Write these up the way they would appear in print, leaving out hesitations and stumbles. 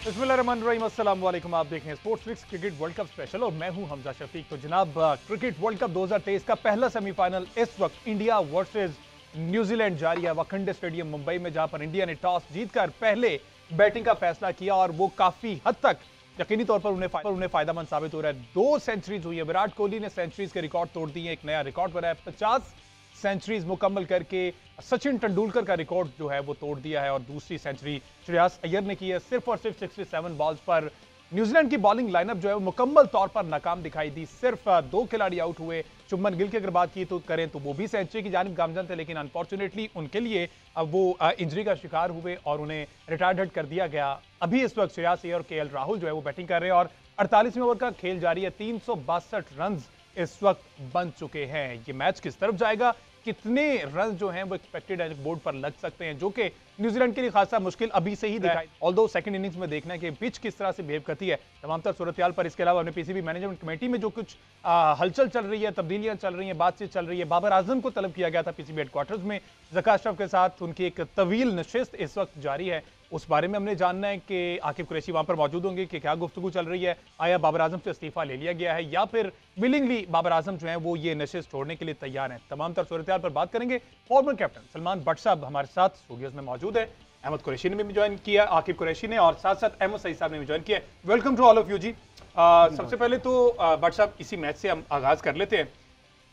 बिस्मिल्लाहिर्रहमानिर्रहीम, अस्सलाम वालेकुम। आप देख रहे हैं sports fix cricket world cup special और मैं हूं हमजा शफीक। तो जनाब, क्रिकेट वर्ल्ड कप 2023 का पहला सेमीफाइनल इस वक्त इंडिया वर्सेस न्यूजीलैंड जारी है वानखेड़े स्टेडियम मुंबई में, जहां पर इंडिया ने टॉस जीतकर पहले बैटिंग का फैसला किया और वो काफी हद तक यकीनी तौर पर उन्हें फायदेमंद साबित हो रहा है। 2 सेंचुरीज हुई है, विराट कोहली ने सेंचुरीज के रिकॉर्ड तोड़ दिए, एक नया रिकॉर्ड बनाया, 50 सेंचुरीज मुकम्मल करके सचिन तेंदुलकर का रिकॉर्ड जो है वो तोड़ दिया है। और दूसरी सेंचुरी श्रेयस अय्यर ने की है सिर्फ और सिर्फ 67 बॉल्स पर। न्यूजीलैंड की बॉलिंग लाइनअप जो है वो मुकम्मल तौर पर नाकाम दिखाई दी, सिर्फ 2 खिलाड़ी आउट हुए। शुभमन गिल की अगर बात की तो करें तो वो भी सेंचुरी की जानिब गामजन थे, लेकिन अनफॉर्चुनेटली उनके लिए अब वो इंजरी का शिकार हुए और उन्हें रिटायर्ड कर दिया गया। अभी इस वक्त श्रेयस अय्यर और केएल राहुल जो है वो बैटिंग कर रहे हैं और 48वें ओवर का खेल जारी है। 362 रन इस वक्त बन चुके हैं। ये मैच किस तरफ जाएगा, कितने रन जो हैं वो एक्सपेक्टेड है बोर्ड पर लग सकते हैं, जो कि न्यूजीलैंड के लिए खासा मुश्किल अभी से ही दिखाई। ऑल्दो सेकंड इनिंग्स में देखना है कि पिच किस तरह से बिहेव करती है तमाम तर सूरत पर। इसके अलावा हमने पीसीबी मैनेजमेंट कमेटी में जो कुछ हलचल चल रही है, तब्दीलियां चल रही हैं, बातचीत चल रही है। बाबर आजम को तलब किया गया था पीसीबी हेडक्वार्टर्स में, ज़का अशरफ के साथ उनकी एक तवील नशिस्त इस वक्त जारी है। उस बारे में हमने जानना है कि आकिब कुरैशी वहां पर मौजूद होंगे कि क्या गुफ्तगू चल रही है, आया बाबर आजम से इस्तीफा ले लिया गया है या फिर विलिंगली बाबर आजम जो है वो ये नशिस्त छोड़ने के लिए तैयार हैं। तमाम तर सूरत पर बात करेंगे। फॉर्मर कैप्टन सलमान भट्ट साहब हमारे साथ स्टूडियोज में मौजूद है, अहमद कुरैशी ने भी ज्वाइन किया, आकिब कुरैशी ने, और साथ साथ अहमद सईद साहब ने भी ज्वाइन किया। Welcome to all of you ji. सबसे पहले तो भट्ट साहब इसी मैच से हम आगाज कर लेते हैं।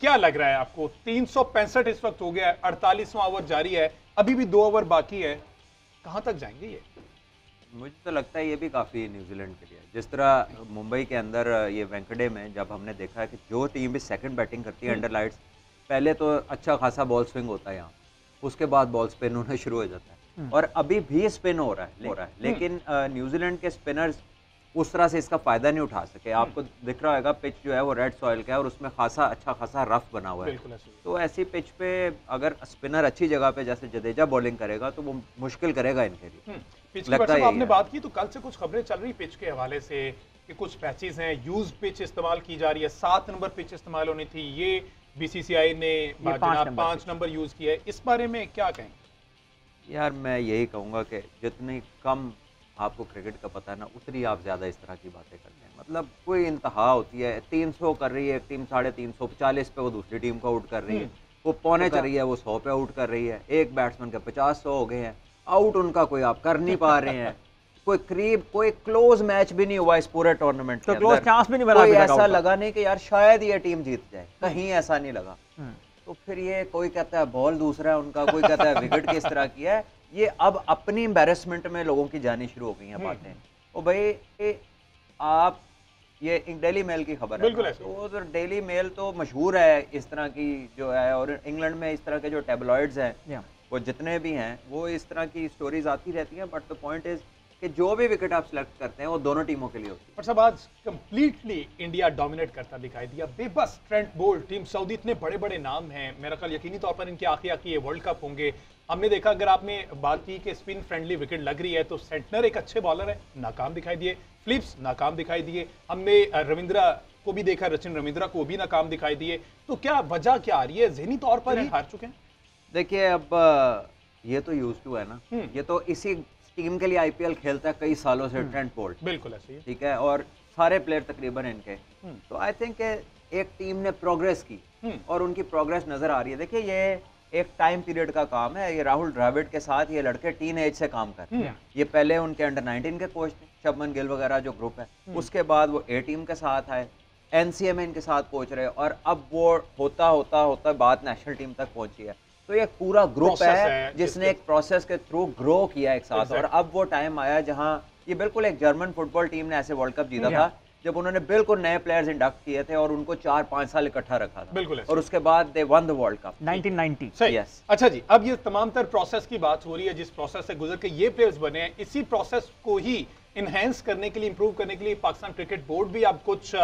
क्या लग रहा है आपको, 365 इस वक्त हो गया है, 48वां ओवर जारी है, अभी भी 2 ओवर बाकी है, कहां तक जाएंगे ये? मुझे तो लगता है ये भी काफ़ी न्यूजीलैंड के लिए, जिस तरह मुंबई के अंदर ये वानखेड़े में जब हमने देखा है कि जो टीम भी सेकंड बैटिंग करती है अंडर लाइट्स, पहले तो अच्छा खासा बॉल स्विंग होता है यहाँ, उसके बाद बॉल स्पिन होना शुरू हो जाता है और अभी भी स्पिन हो रहा है लेकिन न्यूजीलैंड के स्पिनर्स उस तरह से इसका फायदा नहीं उठा सके। आपको दिख रहा होगा पिच जो है वो रेड सॉइल का है और उसमें अच्छा खासा रफ बना हुआ है। तो ऐसी पिच पे अगर स्पिनर अच्छी जगह पे जैसे जडेजा बॉलिंग करेगा तो वो मुश्किल करेगा इनके लिए। पिच की बात आपने बात की तो कल से कुछ खबरें चल रही पिच के हवाले से कि कुछ पैचेस हैं, यूज पिच इस्तेमाल की जा रही है, 7 नंबर पिच इस्तेमाल होनी थी, ये बीसीसीआई ने 5 नंबर यूज किया है, इस बारे में क्या कहेंगे? यार मैं यही कहूँगा कि जितनी कम आपको क्रिकेट का पता है ना, उतनी आप ज़्यादा इस तरह की बातें करते हैं। मतलब कोई इंतहा होती है, 300 कर रही है एक टीम, 350, 40 पे वो दूसरी टीम को आउट कर रही है, वो पौने कर रही है, वो 100 पे आउट कर रही है, एक बैट्समैन के 50-100 हो गए हैं, आउट उनका कोई आप कर नहीं पा रहे हैं। कोई क्लोज मैच भी नहीं हुआ इस पूरे टूर्नामेंट के अंदर, चांस भी नहीं बना, कोई ऐसा लगा नहीं कि यार शायद ये टीम जीत जाए, कहीं ऐसा नहीं लगा। तो फिर ये कोई कहता है बॉल दूसरा है उनका, कोई कहता है विकेट किस तरह की है। ये अब अपनी एम्बेरसमेंट में लोगों की जानी शुरू हो गई हैं बातें। तो भाई आप ये डेली मेल की खबर है, तो डेली मेल तो मशहूर है इस तरह की जो है, और इंग्लैंड में इस तरह के जो टैबलॉइड्स हैं वो जितने भी हैं वो इस तरह की स्टोरीज आती रहती हैं। बट द पॉइंट इज कि जो भी विकेट आप सिलेक्ट करते हैं वो दोनों टीमों के लिए होती है। पर सब आज कंप्लीटली इंडिया डोमिनेट करता दिखाई दिया, बेबस ट्रेंट बोल्ट, टीम सऊदी, इतने बड़े बड़े नाम हैं, मेरा ख्याल यकीनी तौर पर इनके आखिरी ये वर्ल्ड कप होंगे। हमने देखा, अगर आपने बात की कि स्पिन फ्रेंडली विकेट लग रही है, तो सेंटनर एक अच्छे बॉलर है, नाकाम दिखाई दिए, फिलिप्स नाकाम दिखाई दिए, हमने रविंद्रा को भी देखा, सचिन रविंद्रा को भी नाकाम दिखाई दिए। तो क्या वजह क्या आ रही है, ज़हनी तौर पर ही हार चुके हैं? देखिए अब ये तो यूज्ड टू है ना, ये तो इसी टीम के लिए आईपीएल खेलता है कई सालों से ट्रेंट बोल्ट, बिल्कुल ऐसे ही, ठीक है, और सारे प्लेयर तकरीबन इनके। तो आई थिंक एक टीम ने प्रोग्रेस की और उनकी प्रोग्रेस नजर आ रही है। देखिए ये एक टाइम पीरियड का काम है, ये राहुल द्रविड़ के साथ ये लड़के टीन एज से काम कर रहे हैं। ये पहले उनके अंडर 19 के कोच थे, शुभमन गिल वगैरह जो ग्रुप है, उसके बाद वो ए टीम के साथ आए, एनसीए में इनके साथ कोच रहे, और अब वो होता बात नेशनल टीम तक पहुंची है। तो ये पूरा ग्रुप है जिसने एक प्रोसेस के थ्रू ग्रो किया एक साथ, और अब वो टाइम आया जहां ये बिल्कुल एक जर्मन फुटबॉल टीम ने ऐसे वर्ल्ड कप जीता था जब उन्होंने बिल्कुल नए प्लेयर्स इंडक्ट किए थे और उनको 4-5 साल इकट्ठा रखा था, बिल्कुल, और उसके बाद they won the world cup 1990। Yes. अच्छा जी, अब ये तमाम तर प्रोसेस की बात हो रही है, जिस प्रोसेस से गुजर के ये प्लेयर्स बने हैं, इसी प्रोसेस को ही इनहेंस करने के लिए, इंप्रूव करने के लिए पाकिस्तान क्रिकेट बोर्ड भी अब कुछ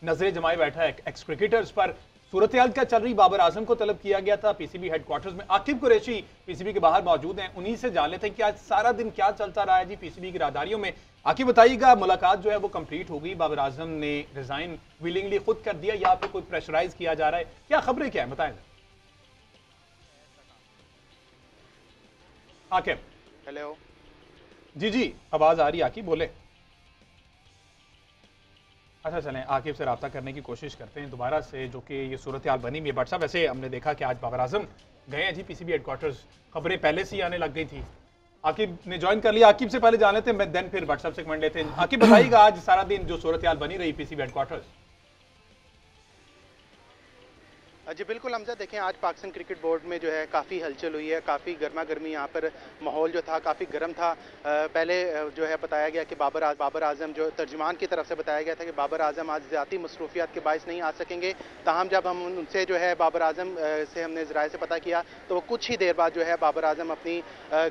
नजरें जमाए बैठा है एक्स क्रिकेटर्स पर। सूरत हाल क्या चल रही, बाबर आजम को तलब किया गया था पीसीबी हेडक्वार्टर्स में, आकिब कुरैशी पीसीबी के बाहर मौजूद हैं, उन्हीं से जान लेते हैं कि आज सारा दिन क्या चलता रहा है जी पीसीबी की राहदारियों में। आकिब बताइएगा, मुलाकात जो है वो कंप्लीट हो गई, बाबर आजम ने रिजाइन विलिंगली खुद कर दिया या फिर कोई प्रेशराइज किया जा रहा है, क्या खबरें क्या है, बताएं। आकिब। हेलो जी, आवाज आ रही है, आकिब बोले। अच्छा चलें, आकिब से रब्ता करने की कोशिश करते हैं दोबारा से, जो कि ये सूरत हाल बनी हुई है। बट साहब वैसे हमने देखा कि आज बाबर आजम गए हैं जी पीसीबी हेडक्वार्टर्स, खबरें पहले से ही आने लग गई थी। आकिब ने ज्वाइन कर लिया, आकिब से पहले जान लेते हैं, मैं देन फिर व्हाट्सएप से कमेंट लेते हैं। आकिब बताइएगा आज सारा दिन जो सूरत हाल बनी रही पीसीबी हेडक्वार्टर्स। जी बिल्कुल हमजा, देखें आज पाकिस्तान क्रिकेट बोर्ड में जो है काफ़ी हलचल हुई है, काफ़ी गर्मा गर्मी यहाँ पर माहौल जो था काफ़ी गर्म था। पहले जो है बताया गया कि बाबर आजम जो तर्जुमान की तरफ से बताया गया था कि बाबर आजम आज ज़्यादा मसरूफियात के बायस नहीं आ सकेंगे। ताहम जब हम उनसे जो है बाबर आजम से हमने ज़राए से पता किया तो वो कुछ ही देर बाद जो है बाबर आजम अपनी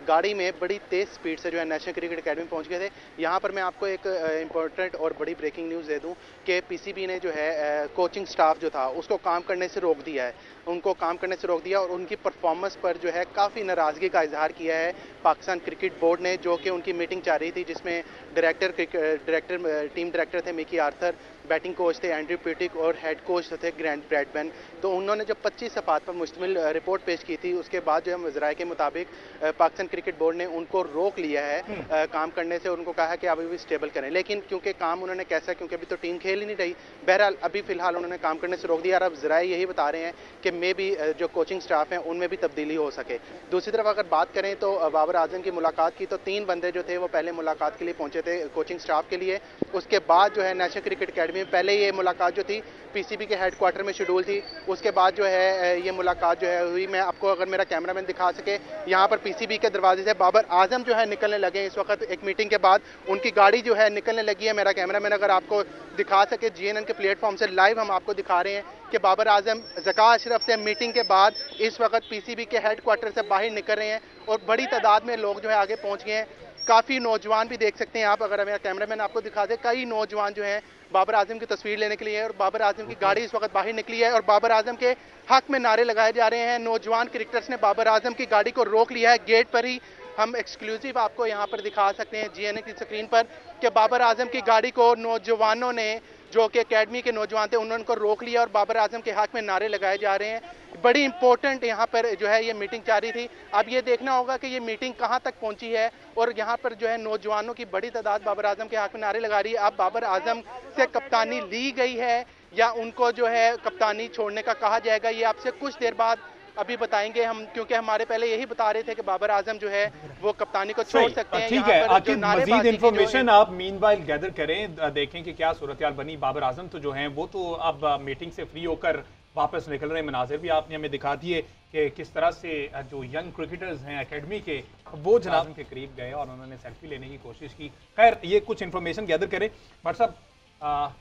गाड़ी में बड़ी तेज़ स्पीड से जो है नेशनल क्रिकेट अकेडमी पहुँच गए थे। यहाँ पर मैं आपको एक इंपॉर्टेंट और बड़ी ब्रेकिंग न्यूज़ दे दूँ कि पीसीबी ने जो है कोचिंग स्टाफ जो था उसको काम करने से रोक दिया है, उनको काम करने से रोक दिया और उनकी परफॉर्मेंस पर जो है काफ़ी नाराज़गी का इजहार किया है पाकिस्तान क्रिकेट बोर्ड ने, जो कि उनकी मीटिंग चाह रही थी जिसमें टीम डायरेक्टर थे मिकी आर्थर, बैटिंग कोच थे एंड्रयू पिटिक और हेड कोच थे ग्रैंट ब्रैडमैन। तो उन्होंने जब 25 सफ़ात पर मुश्तमिल रिपोर्ट पेश की थी उसके बाद जो है वज़राए के मुताबिक पाकिस्तान क्रिकेट बोर्ड ने उनको रोक लिया है काम करने से, उनको कहा है कि अभी भी स्टेबल करें। लेकिन क्योंकि काम उन्होंने कैसा, क्योंकि अभी तो टीम खेल ही नहीं रही, बहरहाल अभी फ़िलहाल उन्होंने काम करने से रोक दिया। और अब ज़राए यही बता रहे हैं कि मे भी जो कोचिंग स्टाफ हैं उनमें भी तब्दीली हो सके। दूसरी तरफ अगर बात करें तो बाबर आजम की मुलाकात की तो 3 बंदे जो थे वो पहले मुलाकात के लिए पहुंचे थे कोचिंग स्टाफ के लिए। उसके बाद जो है नेशनल क्रिकेट अकेडमी में पहले ये मुलाकात जो थी पीसीबी के हेडक्वार्टर में शेड्यूल थी, उसके बाद जो है ये मुलाकात जो है हुई। मैं आपको अगर मेरा कैमरामैन दिखा सके, यहाँ पर पीसीबी के दरवाजे से बाबर आजम जो है निकलने लगे हैं इस वक्त। एक मीटिंग के बाद उनकी गाड़ी जो है निकलने लगी है। मेरा कैमरामैन अगर आपको दिखा सके जीएनएन के प्लेटफॉर्म से लाइव हम आपको दिखा रहे हैं कि बाबर आजम ज़का अशरफ से मीटिंग के बाद इस वक्त पीसीबी के हेडक्वार्टर से बाहर निकल रहे हैं और बड़ी तादाद में लोग जो है आगे पहुंच गए हैं। काफ़ी नौजवान भी देख सकते हैं आप, अगर मेरा कैमरामैन आपको दिखा दे, कई नौजवान जो हैं बाबर आजम की तस्वीर लेने के लिए और बाबर आजम की गाड़ी इस वक्त बाहर निकली है और बाबर आजम के हक में नारे लगाए जा रहे हैं। नौजवान क्रिकेटर्स ने बाबर आजम की गाड़ी को रोक लिया है गेट पर ही। हम एक्सक्लूसिव आपको यहाँ पर दिखा सकते हैं जीएनए की स्क्रीन पर कि बाबर आजम की गाड़ी को नौजवानों ने, जो कि एकेडमी के नौजवान थे, उन्होंने उनको रोक लिया और बाबर आजम के हक में नारे लगाए जा रहे हैं। बड़ी इंपॉर्टेंट यहाँ पर जो है ये मीटिंग जारी थी। अब ये देखना होगा कि ये मीटिंग कहाँ तक पहुँची है और यहाँ पर जो है नौजवानों की बड़ी तादाद बाबर आजम के हक में नारे लगा रही है। अब बाबर आजम से कप्तानी ली गई है या उनको जो है कप्तानी छोड़ने का कहा जाएगा, ये आपसे कुछ देर बाद अभी बताएंगे हम, क्योंकि हमारे पहले यही बता रहे थे कि बाबर आजम जो है वो कप्तानी को छोड़ सकते हैं। ठीक है आकिब, मजीद इंफॉर्मेशन आप मीनवाइल गैदर करें, देखें कि क्या सूरत हाल बनी। बाबर आजम तो जो हैं वो तो अब मीटिंग से फ्री होकर वापस निकल रहे हैं। मनाजिर भी आपने हमें दिखा दिए कि किस तरह से जो यंग क्रिकेटर्स हैं एकेडमी के वो जनाब के करीब गए और उन्होंने सेल्फी लेने की कोशिश की। खैर ये कुछ इन्फॉर्मेशन गैदर करें। बट साहब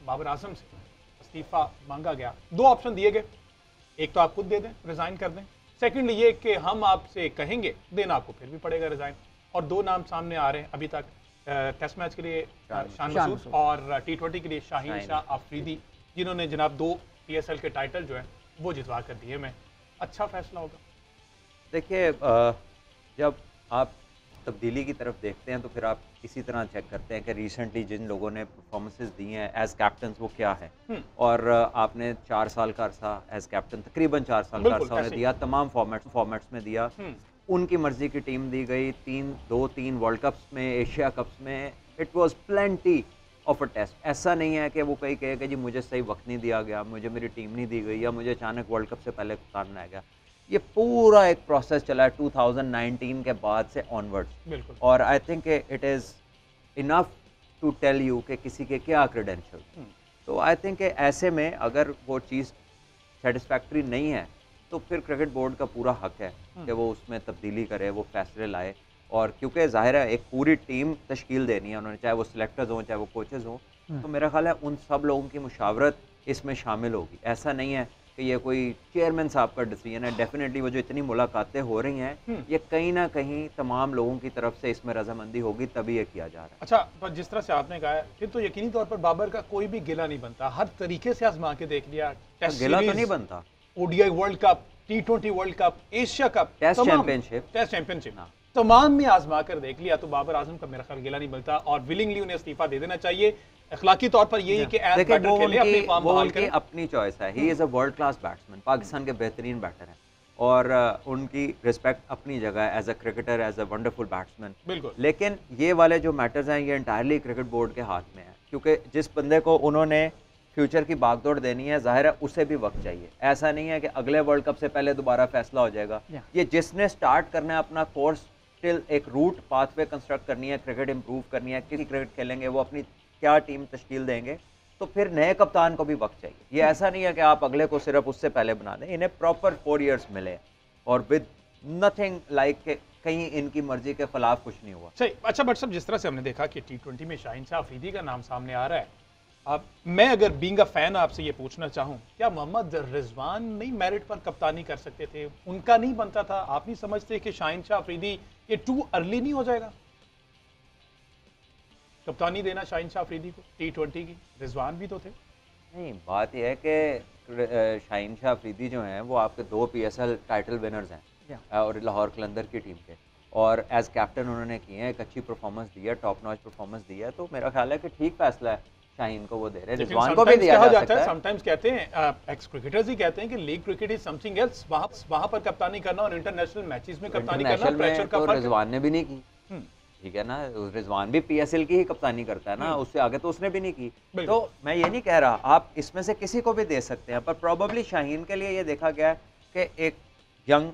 बाबर आजम से इस्तीफा मांगा गया, 2 ऑप्शन दिए गए, एक तो आप खुद दे दें, रिजाइन कर दें। सेकंड ये कि हम आपसे कहेंगे, देना आपको फिर भी पड़ेगा रिजाइन। और 2 नाम सामने आ रहे हैं अभी तक, टेस्ट मैच के लिए शान मसूद और T20 के लिए शाहीन शाह अफरीदी, जिन्होंने जनाब 2 PSL के टाइटल जो है वो जितवा कर दिए। में अच्छा फैसला होगा। देखिए जब आप तब्दीली की तरफ देखते हैं तो फिर आप इसी तरह चेक करते हैं कि रिसेंटली जिन लोगों ने परफॉर्मेंसेस दी हैं एज कैप्टन वो क्या है। और आपने 4 साल का अरसा एज कैप्टन, तकरीबन 4 साल का अरसा उन्हें दिया, तमाम फॉर्मेट्स में दिया। उनकी मर्जी की टीम दी गई, 2-3 वर्ल्ड कप्स में, एशिया कप्स में। It was plenty of a test. ऐसा नहीं है कि वो कहीं कहे कि जी मुझे सही वक्त नहीं दिया गया, मुझे मेरी टीम नहीं दी गई या मुझे अचानक वर्ल्ड कप से पहले कप्तान बनाया गया। ये पूरा एक प्रोसेस चला है 2019 के बाद से ऑनवर्ड्स। और I think it is enough to tell you कि किसी के क्या क्रेडेंशियल। तो आई थिंक ऐसे में अगर वो चीज़ सेटिस्फैक्ट्री नहीं है तो फिर क्रिकेट बोर्ड का पूरा हक है कि वो उसमें तब्दीली करे, वो फैसले लाए। और क्योंकि जाहिर है एक पूरी टीम तश्कील देनी है उन्होंने, चाहे वो सिलेक्टर्स हों चाहे वो कोचेज़ हों, तो मेरा ख्याल है उन सब लोगों की मुशावरत इसमें शामिल होगी। ऐसा नहीं है कि ये कोई चेयरमैन साहब का डिसीजन है। डेफिनेटली वो जो इतनी मुलाकातें हो रही हैं ये कहीं ना कहीं तमाम लोगों की तरफ से इसमें रजामंदी होगी तभी ये किया जा रहा है। अच्छा, पर जिस तरह से आपने कहा है फिर तो यकीनी तौर पर बाबर का कोई भी गिला नहीं बनता। हर तरीके से आजमा के देख लिया, टेस्ट गिला तो नहीं बनता, ODI world cup, T20 world cup, Asia cup, test championship तमाम में आजमा कर देख लिया। तो बाबर आजम का मेरा ख्याल गिला नहीं बनता और विलिंगली उन्हें इस्तीफा दे देना चाहिए। अखलाकी तौर पर यही कि एज बैटर खेले, अपनी फॉर्म बहाल करें। अपनी चॉइस है। He is a world class batsman, Pakistan के बेहतरीन बैटर हैं और उनकी रिस्पेक्ट अपनी जगह है as a cricketer, as a wonderful batsman. बिल्कुल। लेकिन ये वाले जो मैटर्स हैं ये इंटायरली क्रिकेट बोर्ड के हाथ में है, क्योंकि जिस बंदे को उन्होंने फ्यूचर की भागदौड़ देनी है, जाहिर है उसे भी वक्त चाहिए। ऐसा नहीं है कि अगले वर्ल्ड कप से पहले दोबारा फैसला हो जाएगा। ये जिसने स्टार्ट करना है अपना कोर्स, स्टिल एक रूट पाथवे कंस्ट्रक्ट करनी है, क्रिकेट इंप्रूव करनी है, किसी क्रिकेट खेलेंगे, वो अपनी क्या टीम तश्कील देंगे, तो फिर नए कप्तान को भी वक्त चाहिए। ये ऐसा नहीं है कि आप अगले को सिर्फ उससे पहले बना दें। इन्हें प्रॉपर 4 ईयर्स मिले और विद नथिंग लाइक के कहीं इनकी मर्जी के खिलाफ कुछ नहीं हुआ। सही। अच्छा बट साहब, जिस तरह से हमने देखा कि T20 में शाहीन शाह अफरीदी का नाम सामने आ रहा है, अब मैं अगर बीइंग अ फैन आपसे ये पूछना चाहूं, क्या मोहम्मद रिजवान नहीं मेरिट पर कप्तानी कर सकते थे? उनका नहीं बनता था? आप नहीं समझते कि शाहीन शाह अफरीदी ये टू अर्ली नहीं हो जाएगा कप्तानी देना शाहीन शाह अफरीदी को T20 की? रिजवान भी तो थे। नहीं, बात यह है कि शाहीन शाह अफरीदी जो हैं वो आपके 2 PSL टाइटल विनर्स हैं और लाहौर कलंदर की टीम के, और एज कैप्टन उन्होंने किए हैं, एक अच्छी परफॉर्मेंस दी है, टॉप नॉच परफॉर्मेंस दी है। तो मेरा ख्याल है कि ठीक फैसला है शाहीन को वो दे रहे हैं, रिजवान को भी दिया जा सकता है। समटाइम्स कहते हैं एक्स क्रिकेटर्स ही कहते हैं कि league cricket is something else, वहां पर कप्तानी करना और इंटरनेशनल मैचेस में कप्तानी करना प्रेशर का तो फर्क। रिजवान ने भी नहीं की, ठीक है ना, रिजवान भी PSL की ही कप्तानी करता है ना, उससे आगे तो उसने भी नहीं की। तो मैं ये नहीं कह रहा, आप इसमें से किसी को भी दे सकते हैं, पर प्रोबेबली शाहीन के लिए ये देखा गया है कि एक यंग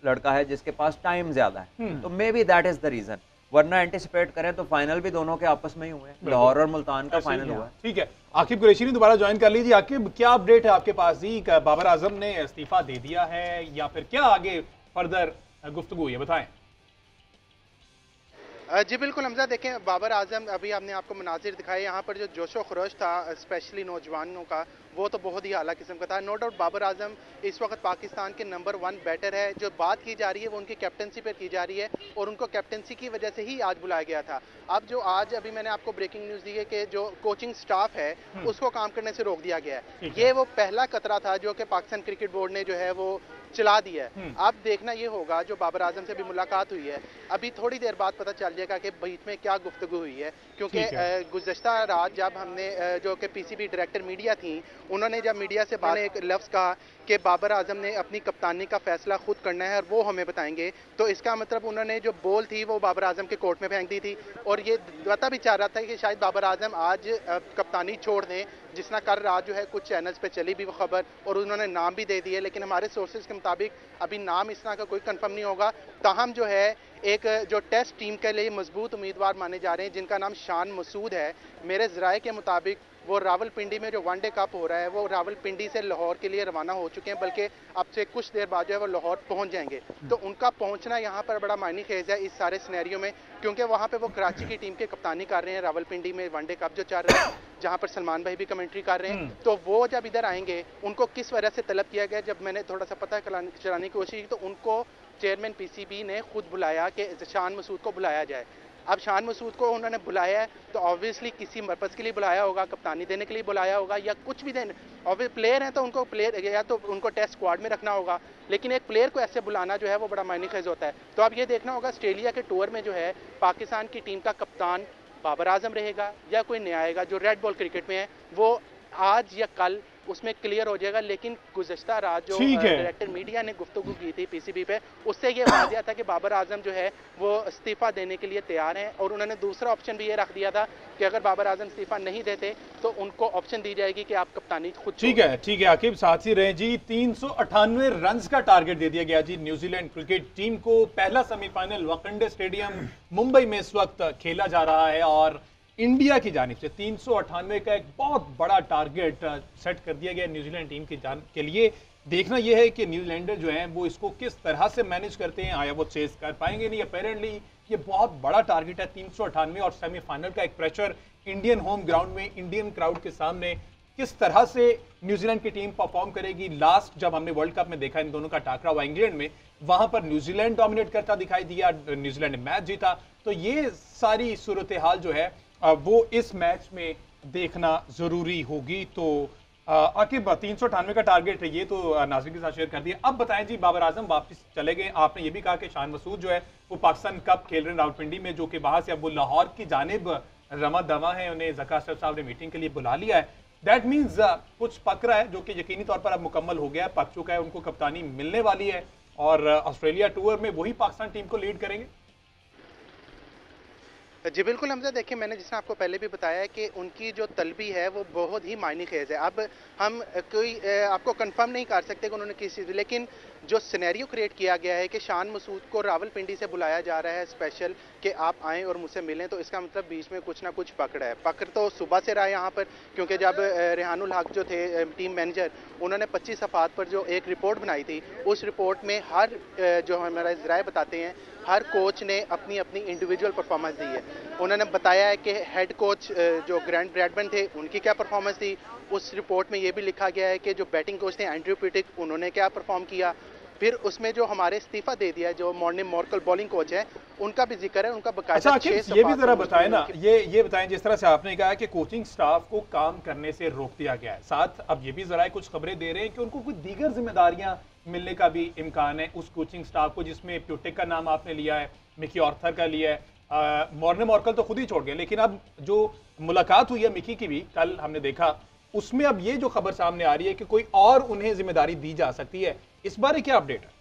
लड़का है जिसके पास टाइम ज्यादा है, तो may be that is the reason. वरना एंटिसिपेट करें तो फाइनल भी दोनों के आपस में ही हुए, लाहौर और मुल्तान का फाइनल हुआ। ठीक है, आकिब कुरैशी ने दोबारा ज्वाइन कर लीजिए। आकिब, क्या अपडेट है आपके पास जी? बाबर आजम ने इस्तीफा दे दिया है या फिर क्या आगे फर्दर गुफ्तगू हुई है, बताएं। जी बिल्कुल हमजा, देखें बाबर आजम, अभी आपने आपको मनाजिर दिखाए, यहाँ पर जो जोशो खरोश था स्पेशली नौजवानों का, वो तो बहुत ही आला किस्म का था। नो डाउट बाबर आजम इस वक्त पाकिस्तान के नंबर 1 बैटर है। जो बात की जा रही है वो उनकी कैप्टनसी पर की जा रही है और उनको कैप्टनसी की वजह से ही आज बुलाया गया था। अब जो आज अभी मैंने आपको ब्रेकिंग न्यूज़ दी है कि जो कोचिंग स्टाफ है उसको काम करने से रोक दिया गया है। ये वो पहला कतरा था जो कि पाकिस्तान क्रिकेट बोर्ड ने जो है वो चला दिया है। अब देखना ये होगा, जो बाबर आजम से भी मुलाकात हुई है, अभी थोड़ी देर बाद पता चल जाएगा कि बीच में क्या गुफ्तगू हुई है, क्योंकि गुज़श्ता रात जब हमने जो कि PCB डायरेक्टर मीडिया थी, उन्होंने जब मीडिया से बात एक लफ्ज़ कहा कि बाबर आजम ने अपनी कप्तानी का फैसला खुद करना है और वो हमें बताएंगे, तो इसका मतलब उन्होंने जो बॉल थी वो बाबर आजम के कोर्ट में फेंक दी थी। और ये पता भी चाह रहा था कि शायद बाबर आजम आज कप्तानी छोड़ दें, जिसना कर रात जो है कुछ चैनल्स पे चली भी वो खबर, और उन्होंने नाम भी दे दिए, लेकिन हमारे सोर्सेज के मुताबिक अभी नाम इस तरह का कोई कंफर्म नहीं होगा। ताहम जो है एक जो टेस्ट टीम के लिए मजबूत उम्मीदवार माने जा रहे हैं, जिनका नाम शान मसूद है, मेरे ज़राए के मुताबिक वो रावलपिंडी में जो वनडे कप हो रहा है वो रावलपिंडी से लाहौर के लिए रवाना हो चुके हैं, बल्कि अब से कुछ देर बाद जो है वो लाहौर पहुंच जाएंगे। तो उनका पहुंचना यहाँ पर बड़ा मायने खेज है इस सारे सिनेरियो में, क्योंकि वहाँ पे वो कराची की टीम के कप्तानी कर रहे हैं रावलपिंडी में वनडे कप जो चल रहा है, जहाँ पर सलमान भाई भी कमेंट्री कर रहे हैं। तो वो जब इधर आएंगे, उनको किस वजह से तलब किया गया, जब मैंने थोड़ा सा पता चलाने की कोशिश की तो उनको चेयरमैन PCB ने खुद बुलाया कि शान मसूद को बुलाया जाए। अब शान मसूद को उन्होंने बुलाया है तो ऑब्वियसली किसी पर्पज़ के लिए बुलाया होगा, कप्तानी देने के लिए बुलाया होगा या कुछ भी देने। ऑब्वियस प्लेयर हैं तो उनको प्लेयर या तो उनको टेस्ट स्क्वाड में रखना होगा, लेकिन एक प्लेयर को ऐसे बुलाना जो है वो बड़ा मायने खेज होता है। तो अब ये देखना होगा ऑस्ट्रेलिया के टूर में जो है पाकिस्तान की टीम का कप्तान बाबर आजम रहेगा या कोई नया आएगा जो रेड बॉल क्रिकेट में है, वो आज या कल उसमें क्लियर हो जाएगा। लेकिन गुज़श्ता रात जो डायरेक्टर मीडिया ने गुफ्तगू की थी PCB पे, उससे ये वाज़िया था कि बाबर आजम जो है वो इस्तीफ़ा देने के लिए तैयार हैं, और उन्होंने दूसरा ऑप्शन भी ये रख दिया था कि अगर बाबर आजम इस्तीफ़ा नहीं देते तो उनको ऑप्शन दी जाएगी कि आप कप्तानी खुद। ठीक है आकिब, साथ ही रहे जी। 398 रन का टारगेट दे दिया गया जी न्यूजीलैंड क्रिकेट टीम को। पहला सेमीफाइनल वाकंडे स्टेडियम मुंबई में इस वक्त खेला जा रहा है और इंडिया की जानिब से 398 का एक बहुत बड़ा टारगेट सेट कर दिया गया न्यूजीलैंड टीम के लिए। देखना यह है कि न्यूजीलैंडर जो हैं वो इसको किस तरह से मैनेज करते हैं, आया वो चेस कर पाएंगे नहीं। अपेरेंटली ये बहुत बड़ा टारगेट है 398 और सेमीफाइनल का एक प्रेशर इंडियन होम ग्राउंड में इंडियन क्राउड के सामने किस तरह से न्यूजीलैंड की टीम परफॉर्म करेगी। लास्ट जब हमने वर्ल्ड कप में देखा इन दोनों का टाकरा हुआ इंग्लैंड में, वहां पर न्यूजीलैंड डोमिनेट करता दिखाई दिया, न्यूजीलैंड ने मैच जीता। तो ये सारी सूरत हाल जो है वो इस मैच में देखना जरूरी होगी। तो आकिब 398 का टारगेट है, ये तो नाज़रीन के साथ शेयर कर दिया। अब बताएं जी, बाबर आजम वापस चले गए, आपने ये भी कहा कि शान मसूद जो है वो पाकिस्तान कप खेल रहे हैं रावलपिंडी में, जो कि वहां से अब वो लाहौर की जानिब रमा दवा है, उन्हें ज़का अशरफ साहब ने मीटिंग के लिए बुला लिया है। दैट मीन्स कुछ पक रहा है जो कि यकीनी तौर पर अब मुकम्मल हो गया है, पक चुका है, उनको कप्तानी मिलने वाली है और ऑस्ट्रेलिया टूर में वही पाकिस्तान टीम को लीड करेंगे। जी बिल्कुल हमजा, देखिए मैंने जिस आपको पहले भी बताया है कि उनकी जो तलबी है वो बहुत ही मायने खेज है। अब हम कोई आपको कंफर्म नहीं कर सकते कि उन्होंने किस चीज़, लेकिन जो सिनेरियो क्रिएट किया गया है कि शान मसूद को रावलपिंडी से बुलाया जा रहा है स्पेशल कि आप आएँ और मुझसे मिलें, तो इसका मतलब बीच में कुछ ना कुछ पकड़ है। पकड़ तो सुबह से रहा है यहाँ पर, क्योंकि जब रेहानुल हक जो थे टीम मैनेजर, उन्होंने 25 सफ़ात पर जो एक रिपोर्ट बनाई थी, उस रिपोर्ट में हर जो हमारा ज़राए बताते हैं, हर कोच ने अपनी अपनी इंडिविजुअल परफॉर्मेंस दी है। उन्होंने बताया है कि हेड कोच जो ग्रैंट ब्रैडमैन थे, उनकी क्या परफॉर्मेंस थी। उस रिपोर्ट में ये भी लिखा गया है कि जो बैटिंग कोच थे एंड्रयू पिटिक, उन्होंने क्या परफॉर्म किया। फिर उसमें जो हमारे इस्तीफा दे दिया जो मॉर्निंग मॉर्कल बॉलिंग कोच है, उनका भी जिक्र है, उनका अच्छा बकायदा आखिर 6 ये भी सफ़ात जरा पर बताएं ना, मुश्तमिल ये बताएं, जिस तरह से आपने कहा कि कोचिंग स्टाफ को काम करने से रोक दिया गया है, साथ अब ये भी जरा कुछ खबरें दे रहे हैं कि उनको कुछ दीगर जिम्मेदारियां मिलने का भी इम्कान है उस कोचिंग स्टाफ को, जिसमें प्यूटेक का नाम आपने लिया है, मिकी ऑर्थर का लिया है, मॉर्निंग मॉर्कल तो खुद ही छोड़ गए, लेकिन अब जो मुलाकात हुई है मिकी की भी कल हमने देखा, उसमें अब ये जो खबर सामने आ रही है कि कोई और उन्हें जिम्मेदारी दी जा सकती है, इस बारे क्या अपडेट है?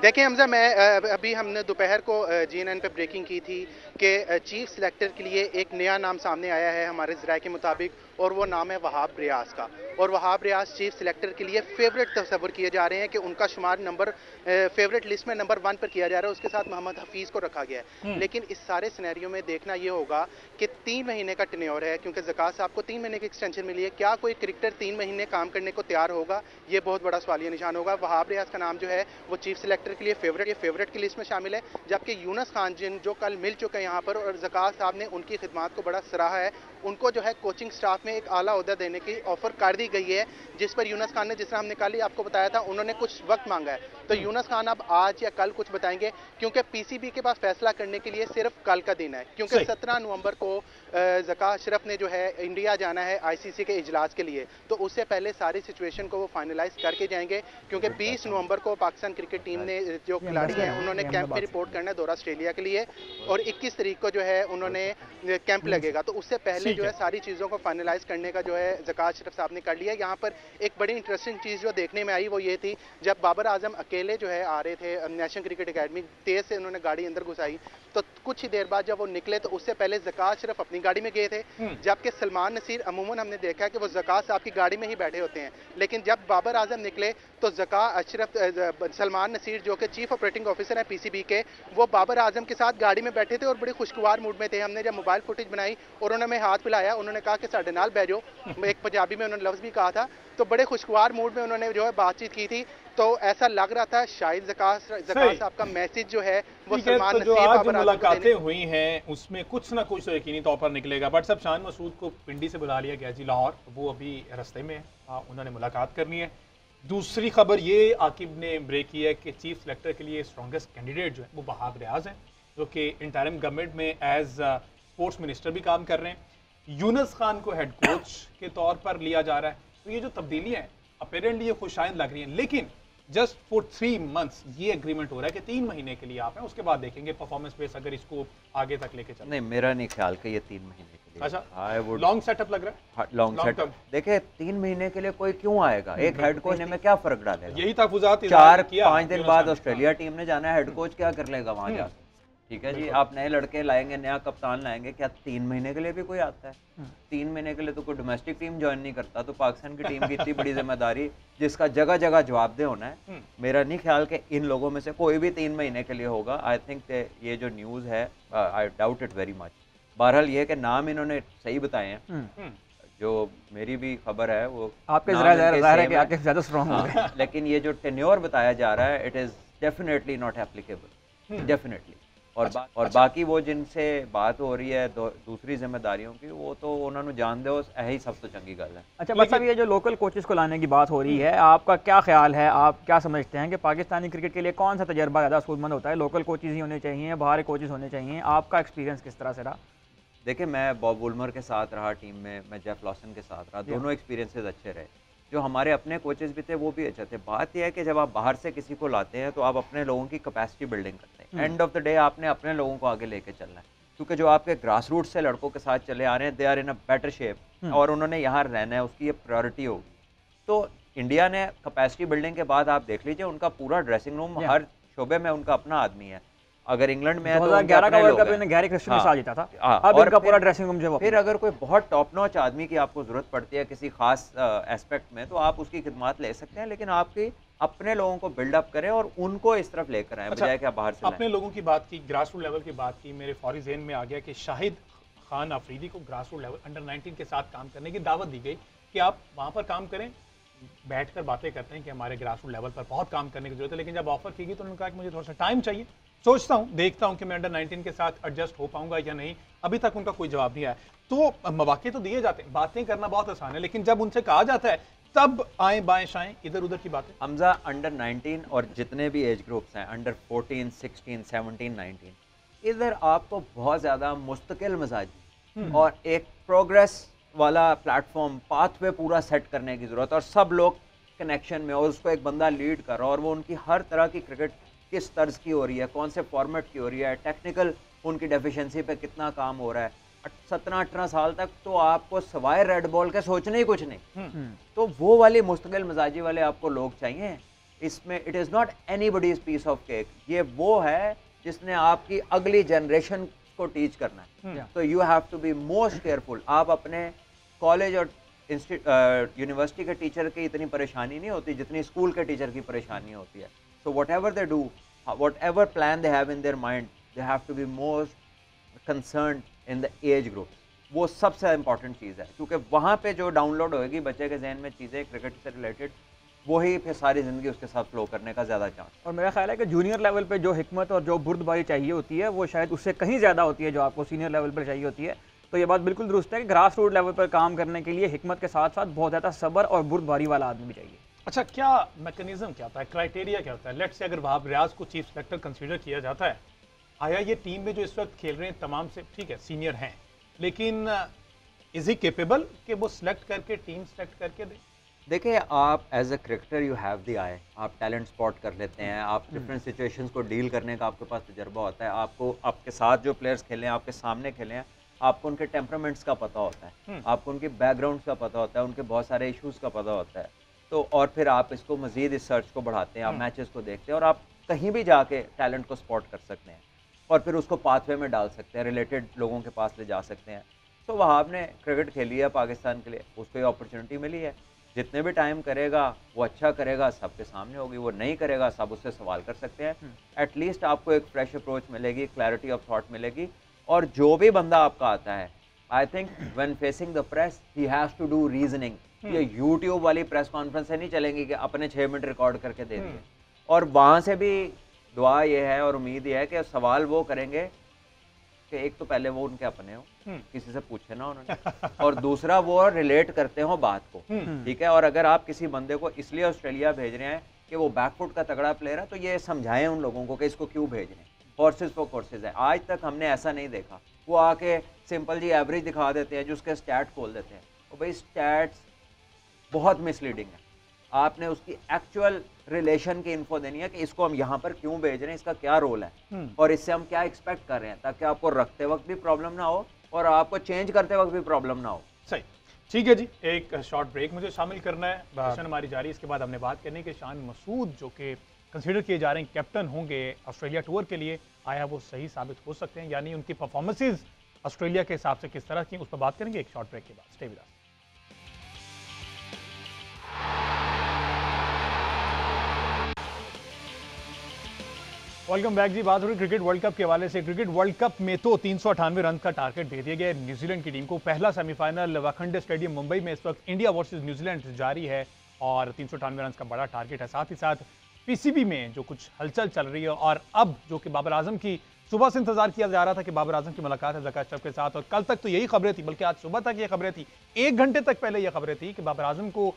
देखिए हमजा, मैं अभी हमने दोपहर को जीएनएन पे ब्रेकिंग की थी कि चीफ सिलेक्टर के लिए एक नया नाम सामने आया है हमारे ज़राए के मुताबिक, और वो नाम है वहाब रियाज का। और वहाब रियाज चीफ सिलेक्टर के लिए फेवरेट तस्वर किए जा रहे हैं कि उनका शुमार नंबर फेवरेट लिस्ट में नंबर 1 पर किया जा रहा है, उसके साथ मोहम्मद हफीज़ को रखा गया है। लेकिन इस सारे सिनेरियो में देखना ये होगा कि 3 महीने का टेन्योर है, क्योंकि ज़कात साहब को 3 महीने की एक्सटेंशन मिली है। क्या कोई क्रिकेटर 3 महीने काम करने को तैयार होगा? ये बहुत बड़ा सवालिया निशान होगा। वहाब रियाज का नाम जो है वो चीफ सिलेक्टर के लिए फेवरेट की लिस्ट में शामिल है, जबकि यूनुस खान जिन जो कल मिल चुके हैं यहाँ पर, और ज़कात साहब ने उनकी खिदमात को बड़ा सराहा है, उनको जो है कोचिंग स्टाफ में एक आला ओहदा देने की ऑफर कर दी गई है, जिस पर यूनुस खान ने, जिस तरह हमने कल ही आपको बताया था, उन्होंने कुछ वक्त मांगा है। तो यूनुस खान अब आज या कल कुछ बताएंगे, क्योंकि पीसीबी के पास फैसला करने के लिए सिर्फ कल का दिन है, क्योंकि 17 नवंबर को ज़कात अशरफ ने जो है इंडिया जाना है आईसीसी के इजलास के लिए, तो उससे पहले सारी सिचुएशन को वो फाइनलाइज करके जाएंगे, क्योंकि 20 नवंबर को पाकिस्तान क्रिकेट टीम ने जो खिलाड़ी हैं उन्होंने कैंप में रिपोर्ट करना है दौरा ऑस्ट्रेलिया के लिए, और 21 तारीख को जो है उन्होंने कैंप लगेगा, तो उससे पहले जो है सारी चीज़ों को फाइनलाइज करने का जो है ज़कात अशरफ साहब ने कर लिया। यहाँ पर एक बड़ी इंटरेस्टिंग चीज़ जो देखने में आई वो ये थी, जब बाबर आजम अकेले जो है आ रहे थे नेशनल क्रिकेट अकेडमी, तेज़ से उन्होंने गाड़ी अंदर घुसाई, तो कुछ ही देर बाद जब वो निकले तो उससे पहले ज़कात अशरफ अपनी गाड़ी में गए थे, जबकि सलमान नसीर अमूमन हमने देखा कि वो ज़कात साहब की गाड़ी में ही बैठे होते हैं, लेकिन जब बाबर आजम निकले तो ज़कात अशरफ सलमान नसीर जो कि चीफ ऑपरेटिंग ऑफिसर है पीसीबी के, वो बाबर आजम के साथ गाड़ी में बैठे थे और बड़े खुशगवार मूड में थे। हमने जब मोबाइल फुटेज बनाई और उन्होंने हाथ मिलाया, उन्होंने कहा कि साढ़े नाल बैठो, एक पंजाबी में उन्होंने लफ्ज़ भी कहा था, तो बड़े खुशगवार मूड में उन्होंने जो है बातचीत की थी, तो ऐसा लग रहा था शायद ज़कात साहब का मैसेज जो है वो सलमान तो जो नसीर आज बाबर आजम को मुलाकातें देने। हुई हैं उसमें कुछ ना कुछ तो यकीनी तौर पर निकलेगा, बट सब शान मसूद को पिंडी से बुला लिया गया जी लाहौर, वो अभी रास्ते में है, उन्होंने मुलाकात करनी है। दूसरी खबर ये आकिब ने ब्रेक की है कि चीफ सेलेक्टर के लिए स्ट्रॉन्गेस्ट कैंडिडेट जो है वो वहाब रियाज हैं, जो कि इंटरिम गवर्नमेंट में एज स्पोर्ट्स मिनिस्टर भी काम कर रहे हैं। यूनुस खान को हेड कोच के तौर पर लिया जा रहा है, तो ये जो तब्दीलियां हैं अपेरेंटली ये खुशाइंद लग रही हैं, लेकिन जस्ट फॉर 3 मंथ्स ये एग्रीमेंट हो रहा है कि 3 महीने के लिए आप हैं, उसके बाद देखेंगे परफॉर्मेंस बेस अगर इसको आगे तक लेके चले। नहीं, मेरा नहीं ख्याल कि ये 3 महीने के लिए। अच्छा, लॉन्ग सेटअप लग रहा है, लॉन्ग सेटअप। देखिए 3 महीने के लिए कोई क्यों आएगा, एक हेड कोच ने में क्या फर्क डालेगा? यही तहफुजात 4-5 दिन बाद ऑस्ट्रेलिया टीम ने जाना है, हेड कोच क्या कर लेगा वहां जाकर? ठीक है जी, आप नए लड़के लाएंगे, नया कप्तान लाएंगे, क्या 3 महीने के लिए भी कोई आता है? 3 महीने के लिए तो कोई डोमेस्टिक टीम ज्वाइन नहीं करता, तो पाकिस्तान की टीम की इतनी बड़ी जिम्मेदारी जिसका जगह जगह जवाबदेह होना है, मेरा नहीं ख्याल कि इन लोगों में से कोई भी 3 महीने के लिए होगा। आई थिंक ये जो न्यूज़ है, I doubt it very much. बहरहाल ये कि नाम इन्होंने सही बताए हैं, जो मेरी भी खबर है वो आपके ज़ाहिर है कि आपके ज़्यादा स्ट्रॉन्ग हो गए, लेकिन ये जो टेन्योर बताया जा रहा है it is definitely not applicable, definitely. और बाकी वो जिनसे बात हो रही है दूसरी जिम्मेदारियों की, वो तो उन्होंने जान दो, यही सब तो चंगी गल है। अच्छा बस अब ये जो लोकल कोचेस को लाने की बात हो रही है, आपका क्या ख्याल है, आप क्या समझते हैं कि पाकिस्तानी क्रिकेट के लिए कौन सा तजर्बा ज़्यादा सूदमंद होता है? लोकल कोचेस ही होने चाहिए, बाहर कोचेस होने चाहिए? आपका एक्सपीरियंस किस तरह से रहा? देखिए, मैं बॉब वुलमर के साथ रहा टीम में, मैं जेफ लॉसन के साथ रहा, दोनों एक्सपीरियंसेस अच्छे रहे। जो हमारे अपने कोचेस भी थे वो भी अच्छे थे। बात यह है कि जब आप बाहर से किसी को लाते हैं तो आप अपने लोगों की कैपेसिटी बिल्डिंग करते हैं। एंड ऑफ द डे आपने अपने लोगों को आगे लेके चलना है, क्योंकि जो आपके ग्रास रूट से लड़कों के साथ चले आ रहे हैं, they are in a better shape और उन्होंने यहाँ रहना है, उसकी ये प्रायोरिटी होगी। तो इंडिया ने कैपेसिटी बिल्डिंग के बाद आप देख लीजिए, उनका पूरा ड्रेसिंग रूम, हर शोबे में उनका अपना आदमी है। अगर इंग्लैंड में है तो 2011 का वर्ल्ड कप है। इन्हें गैरी क्रिस्टन के हाँ, साथ जीता था। हाँ, अब और इनका पूरा फिर- ड्रेसिंग रूम जो है फिर अगर कोई बहुत टॉप नॉच आदमी की आपको जरूरत पड़ती है किसी खास एस्पेक्ट में, तो आप उसकी खिदमत ले सकते हैं, लेकिन आपके अपने लोगों को बिल्डअप करें और उनको इस तरफ लेकर आए, बजाय कि आप बाहर से अपने लोगों की बात की, ग्रास रूट लेवल की बात की, मेरे फौरी ज़हन में आ गया कि शाहिद खान अफरीदी को ग्रास रूट लेवल अंडर 19 के साथ काम करने की दावत दी गई कि आप वहाँ पर काम करें। बैठकर बातें करते हैं कि हमारे ग्रास रूट लेवल पर बहुत काम करने की जरूरत है, लेकिन जब ऑफर की गई तो उन्होंने कहा कि मुझे थोड़ा सा टाइम चाहिए, सोचता हूँ, देखता हूँ कि मैं अंडर 19 के साथ एडजस्ट हो पाऊंगा या नहीं। अभी तक उनका कोई जवाब नहीं आया। तो मौके तो दिए जाते हैं, बातें करना बहुत आसान है, लेकिन जब उनसे कहा जाता है तब आए बाएं शाएं इधर उधर की बातें। हमजा अंडर 19 और जितने भी एज ग्रुप्स हैं, अंडर 14, 16, 17, 19, इधर आपको बहुत ज़्यादा मुस्तकिल मिजाजी और एक प्रोग्रेस वाला प्लेटफॉर्म पाथवे पूरा सेट करने की ज़रूरत है, और सब लोग कनेक्शन में, और उसको एक बंदा लीड कर रहा है, और वो उनकी हर तरह की क्रिकेट किस तर्ज की हो रही है, कौन से फॉर्मेट की हो रही है, टेक्निकल उनकी डेफिशिएंसी पे कितना काम हो रहा है। 17-18 साल तक तो आपको सवाए रेड बॉल के सोचने ही कुछ नहीं। तो वो वाली मुस्तकिल मिजाजी वाले आपको लोग चाहिए इसमें। It is not anybody's piece of cake, ये वो है जिसने आपकी अगली जनरेशन को टीच करना है। तो you have to be most careful. आप अपने कॉलेज और यूनिवर्सिटी के टीचर की इतनी परेशानी नहीं होती जितनी स्कूल के टीचर की परेशानी होती है। So whatever they do, whatever plan they have in their mind, they have to be most concern in the age group. वो सबसे इंपॉर्टेंट चीज़ है, क्योंकि वहाँ पे जो डाउनलोड होएगी बच्चे के जहन में चीज़ें क्रिकेट से रिलेटेड, वही फिर सारी ज़िंदगी उसके साथ फ्लो करने का ज़्यादा चांस। और मेरा ख्याल है कि जूनियर लेवल पे जो हिकमत और जो बुर्दबारी चाहिए होती है वो शायद उससे कहीं ज़्यादा होती है जो आपको सीनियर लेवल पर चाहिए होती है। तो ये बात बिल्कुल दुरुस्त है कि ग्रास रूट लेवल पर काम करने के लिए हिकमत के साथ साथ बहुत ज़्यादा सब्र और बुर्दबारी वाला आदमी भी चाहिए। अच्छा, क्या मैकेनिज्म क्या होता है, क्राइटेरिया क्या होता है? लेट्स से अगर वहाब रियाज को चीफ सेलेक्टर कंसीडर किया जाता है, आया ये टीम में जो इस वक्त खेल रहे हैं तमाम से, ठीक है सीनियर हैं, लेकिन इज ही केपेबल कि वो सिलेक्ट करके टीम सेलेक्ट करके दे? देखिए, आप as a cricketer you have the eye, आप टैलेंट स्पॉट कर लेते हैं, आप डिफरेंट सिचुएशंस को डील करने का आपके पास तजर्बा होता है, आपको आपके साथ जो प्लेयर्स खेले हैं, आपके सामने खेले हैं, आपको उनके टेम्परामेंट्स का पता होता है, आपको उनके बैकग्राउंड्स का पता होता है, उनके बहुत सारे इश्यूज़ का पता होता है। तो और फिर आप इसको मज़ीद इस सर्च को बढ़ाते हैं, आप मैचेस को देखते हैं, और आप कहीं भी जाके टैलेंट को स्पॉट कर सकते हैं और फिर उसको पाथवे में डाल सकते हैं, रिलेटेड लोगों के पास ले जा सकते हैं। तो वहाब ने क्रिकेट खेली है पाकिस्तान के लिए, उसको ये अपॉर्चुनिटी मिली है, जितने भी टाइम करेगा वो अच्छा करेगा, सबके सामने होगी, वो नहीं करेगा सब उससे सवाल कर सकते हैं। एटलीस्ट आपको एक फ्रेश अप्रोच मिलेगी, क्लैरिटी ऑफ थॉट मिलेगी, और जो भी बंदा आपका आता है, I think when facing the press he has to do reasoning. ये यूट्यूब वाली प्रेस कॉन्फ्रेंस से नहीं चलेंगी कि अपने 6 मिनट रिकॉर्ड करके दे दिए। और वहाँ से भी दुआ ये है और उम्मीद ये है कि सवाल वो करेंगे कि एक तो पहले वो उनके अपने हो, किसी से पूछे ना उन्होंने, और दूसरा वो रिलेट करते हो बात को, ठीक है। और अगर आप किसी बंदे को इसलिए ऑस्ट्रेलिया भेज रहे हैं कि वो बैकफुट का तगड़ा प्लेयर है, तो ये समझाएं उन लोगों को कि इसको क्यों भेज रहे हैं। कोर्सेज फॉर कोर्सेज है, आज तक हमने ऐसा नहीं देखा। वो आके सिंपल जी एवरेज दिखा देते हैं, जो उसके स्टैट खोल देते हैं, तो भाई स्टैट्स बहुत मिसलीडिंग है। आपने उसकी एक्चुअल रिलेशन की इन्फो देनी है कि इसको हम यहाँ पर क्यों भेज रहे हैं, इसका क्या रोल है और इससे हम क्या एक्सपेक्ट कर रहे हैं, ताकि आपको रखते वक्त भी प्रॉब्लम ना हो और आपको चेंज करते वक्त भी प्रॉब्लम ना हो। सही, ठीक है जी। एक शॉर्ट ब्रेक मुझे शामिल करना है, सेशन हमारी जारी। इसके बाद हमने बात करनी है कि शान मसूद जो कि कंसीडर किए जा रहे हैं कैप्टन होंगे ऑस्ट्रेलिया टूर के लिए, आया वो सही साबित हो सकते हैं, यानी उनकी परफॉर्मेंसेज ऑस्ट्रेलिया के हिसाब से किस तरह की, उस पर बात करेंगे एक शॉर्ट ब्रेक के बाद। Stay with us. Welcome back जी। बात हो रही क्रिकेट वर्ल्ड कप के हवाले से। क्रिकेट वर्ल्ड कप में तो 398 रन का टारगेट दे दिया गया है न्यूजीलैंड की टीम को। पहला सेमीफाइनल वाखंडे स्टेडियम मुंबई में इस वक्त इंडिया वर्सेस न्यूजीलैंड जारी है और 398 रन का बड़ा टारगेट है। साथ ही साथ पीसीबी में जो कुछ हलचल चल रही है, और अब जो कि बाबर आजम की सुबह से इंतजार किया जा रहा था कि बाबर आजम की मुलाकात है ज़का अशरफ के साथ, और कल तक तो यही खबरें थी, बल्कि आज सुबह तक ये खबरें थी, 1 घंटे तक पहले ये खबरें थी कि बाबर आजम को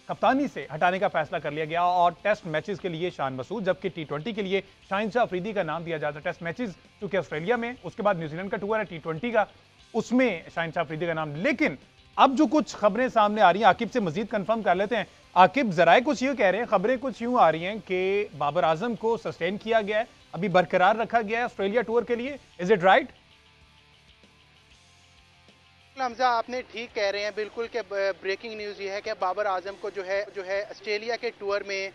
कप्तानी से हटाने का फैसला कर लिया गया और टेस्ट मैचेस के लिए शान मसूद, जबकि टी20 के लिए शाहिन अफरीदी का नाम दिया जाता है। टेस्ट मैचेस क्योंकि ऑस्ट्रेलिया में, उसके बाद न्यूजीलैंड का टूर है टी20 का, उसमें शाहिन अफरीदी का नाम। लेकिन अब जो कुछ खबरें सामने आ रही हैं, आकिब से मजीद कंफर्म कर लेते हैं। आकिब, जराए कुछ यूँ कह रहे हैं, खबरें कुछ यूँ आ रही हैं कि बाबर आजम को सस्टेन किया गया है, अभी बरकरार रखा गया है ऑस्ट्रेलिया टूर के लिए। Is it right? हमजा, आपने ठीक कह रहे हैं बिल्कुल कि ब्रेकिंग न्यूज़ ये है कि बाबर आजम को जो है ऑस्ट्रेलिया के टूर में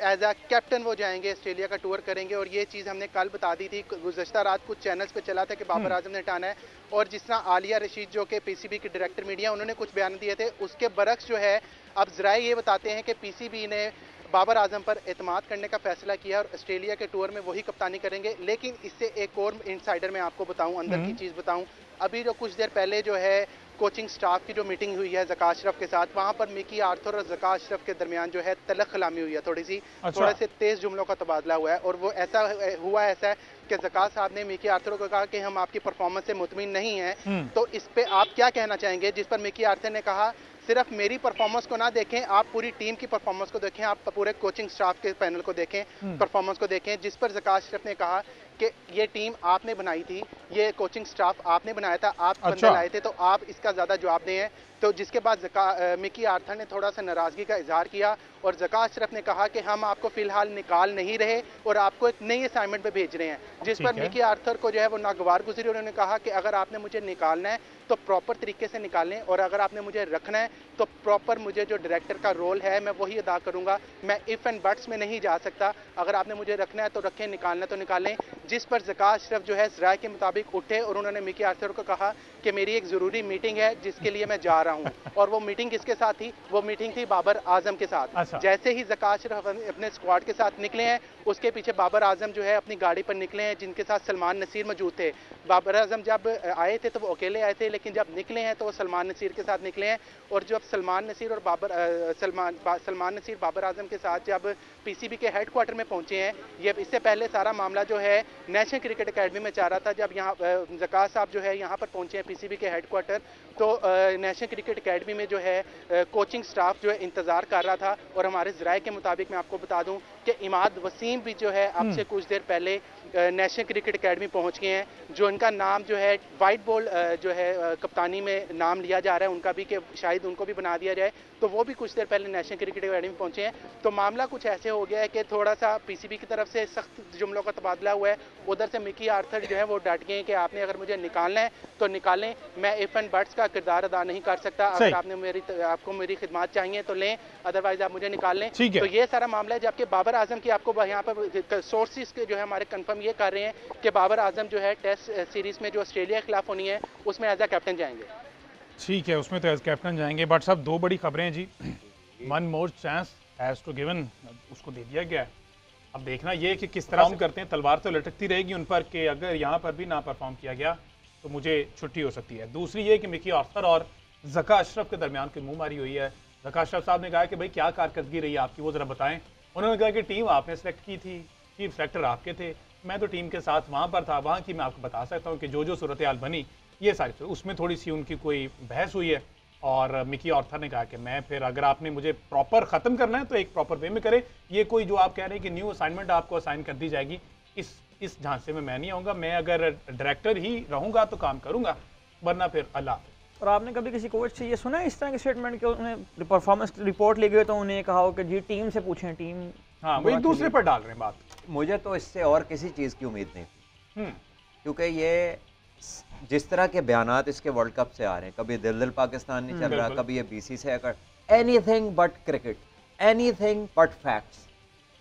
एज अ कैप्टन वो जाएंगे, ऑस्ट्रेलिया का टूर करेंगे। और ये चीज़ हमने कल बता दी थी, गुज़श्ता रात कुछ चैनल्स पे चला था कि बाबर आजम ने हटाना है। और जिस तरह आलिया रशीद जो कि पीसीबी के डायरेक्टर मीडिया, उन्होंने कुछ बयान दिए थे, उसके बरक्स जो है अब ज़राए ये बताते हैं कि पीसीबी ने बाबर आजम पर एतमाद करने का फैसला किया और ऑस्ट्रेलिया के टूर में वही कप्तानी करेंगे। लेकिन इससे एक और इनसाइडर मैं आपको बताऊं, अंदर की चीज़ बताऊं, अभी जो कुछ देर पहले जो है कोचिंग स्टाफ की जो मीटिंग हुई है ज़का अशरफ के साथ, वहां पर मिकी आर्थर और ज़का अशरफ के दरमियान जो है तलख कलामी हुई है, थोड़े से तेज़ जुमलों का तबादला हुआ है। और वो ऐसा हुआ है कि ज़का साहब ने मिकी आर्थर को कहा कि हम आपकी परफॉर्मेंस से मुतमिन नहीं हैं। तो इस पे आप क्या कहना चाहेंगे? जिस पर मिकी आर्थर ने कहा सिर्फ मेरी परफॉर्मेंस को ना देखें, आप पूरी टीम की परफॉर्मेंस को देखें, आप पूरे कोचिंग स्टाफ के पैनल को देखें, परफॉर्मेंस को देखें। जिस पर ज़का अशरफ ने कहा कि ये टीम आपने बनाई थी, ये कोचिंग स्टाफ आपने बनाया था, आप बंदे लाए थे, तो आप इसका ज़्यादा जवाब दें। तो जिसके बाद मिकी आर्थर ने थोड़ा सा नाराज़गी का इजहार किया और ज़का अशरफ ने कहा कि हम आपको फ़िलहाल निकाल नहीं रहे और आपको एक नई असाइनमेंट पे भेज रहे हैं। जिस पर मिकी आर्थर को जो है वो नागवार गुजरी। उन्होंने कहा कि अगर आपने मुझे निकालना है तो प्रॉपर तरीके से निकालें, और अगर आपने मुझे रखना है तो प्रॉपर मुझे जो डायरेक्टर का रोल है मैं वही अदा करूंगा, मैं इफ़ एंड बट्स में नहीं जा सकता। अगर आपने मुझे रखना है तो रखें, निकालना तो निकालें। जिस पर ज़का अशरफ जो है ज़राए के मुताबिक उठे और उन्होंने मिकी आर्थर को कहा कि मेरी एक ज़रूरी मीटिंग है जिसके लिए मैं जा रहा हूँ। और वो मीटिंग किसके साथ थी? वो मीटिंग थी बाबर आजम के साथ। जैसे ही ज़का अशरफ अपने स्क्वाड के साथ निकले हैं, उसके पीछे बाबर आजम जो है अपनी गाड़ी पर निकले हैं, जिनके साथ सलमान नसीर मौजूद थे। बाबर आजम जब आए थे तो वो अकेले आए थे, लेकिन जब निकले हैं तो वो सलमान नसीर के साथ निकले हैं। और जब सलमान नसीर और सलमान नसीर बाबर आजम के साथ जब पीसीबी के हेडक्वार्टर में पहुंचे हैं, ये इससे पहले सारा मामला जो है नेशनल क्रिकेट एकेडमी में चल रहा था। जब यहाँ ज़का साहब जो है यहाँ पर पहुंचे हैं पीसीबी के हेडक्वार्टर, तो नेशनल क्रिकेट एकेडमी में जो है कोचिंग स्टाफ जो है इंतज़ार कर रहा था। और हमारे ज़राए के मुताबिक मैं आपको बता दूं कि इमाद वसीम भी जो है अब से कुछ देर पहले नेशनल क्रिकेट एकेडमी पहुंच गए हैं, जो इनका नाम जो है वाइट बॉल जो है कप्तानी में नाम लिया जा रहा है उनका भी, कि शायद उनको भी बना दिया जाए। तो वो भी कुछ देर पहले नेशनल क्रिकेट एकेडमी पहुंचे हैं। तो मामला कुछ ऐसे हो गया है कि थोड़ा सा पीसीबी की तरफ से सख्त जुमलों का तबादला हुआ है। उधर से मिकी आर्थर जो है वो डट गए कि आपने अगर मुझे निकालना है तो निकालें, मैं इफ एंड बट्स का किरदार अदा नहीं कर सकता। अगर आपको मेरी खिदमत चाहिए तो लें, अदरवाइज आप मुझे निकाल लें। तो ये सारा मामला है। जबकि बाबर आजम की आपको यहाँ पर सोर्सेज के जो है हमारे कंफर्म ये कर रहे हैं कि बाबर आजम जो है टेस्ट सीरीज में जो ऑस्ट्रेलिया के खिलाफ होनी है उसमें एज अ कैप्टन जाएंगे। ठीक है, उसमें तो एज कैप्टन जाएंगे। बट साहब दो बड़ी खबरें हैं जी। One more chance has to given, उसको दे दिया गया है। अब देखना ये कि किस तरह हम करते हैं। तलवार तो लटकती रहेगी उन पर कि अगर यहाँ पर भी ना परफॉर्म किया गया तो मुझे छुट्टी हो सकती है। दूसरी ये कि मिकी आर्थर और ज़का अशरफ के दरमियान की मुंह मारी हुई है। ज़का अशरफ साहब ने कहा कि भाई क्या कारकर्दगी रही आपकी, वो ज़रा बताएं। उन्होंने कहा कि टीम आपने सेलेक्ट की थी, चीफ सेलेक्टर आपके थे, मैं तो टीम के साथ वहाँ पर था, वहाँ की मैं आपको बता सकता हूँ कि जो सूरत हाल बनी ये सारी, उसमें थोड़ी सी उनकी कोई बहस हुई है। और मिकी आर्थर ने कहा कि मैं फिर अगर आपने मुझे प्रॉपर ख़त्म करना है तो एक प्रॉपर वे में करें। ये कोई जो आप कह रहे हैं कि न्यू असाइनमेंट आपको असाइन कर दी जाएगी, इस झांसे में मैं नहीं आऊँगा। मैं अगर डायरेक्टर ही रहूँगा तो काम करूँगा, वरना फिर अल्लाह। और आपने कभी किसी कोच से ये सुना है इस तरह के स्टेटमेंट कि उन्हें परफॉर्मेंस रिपोर्ट ले गए तो उन्हें कहा हो कि जी टीम से पूछें, टीम हाँ वो एक दूसरे पर डाल रहे हैं बात। मुझे तो इससे और किसी चीज़ की उम्मीद नहीं थी, क्योंकि ये जिस तरह के बयानात इसके वर्ल्ड कप से आ रहे हैं, कभी दिल पाकिस्तान नहीं चल रहा, कभी ये बीसी से आकर anything but cricket, anything but facts,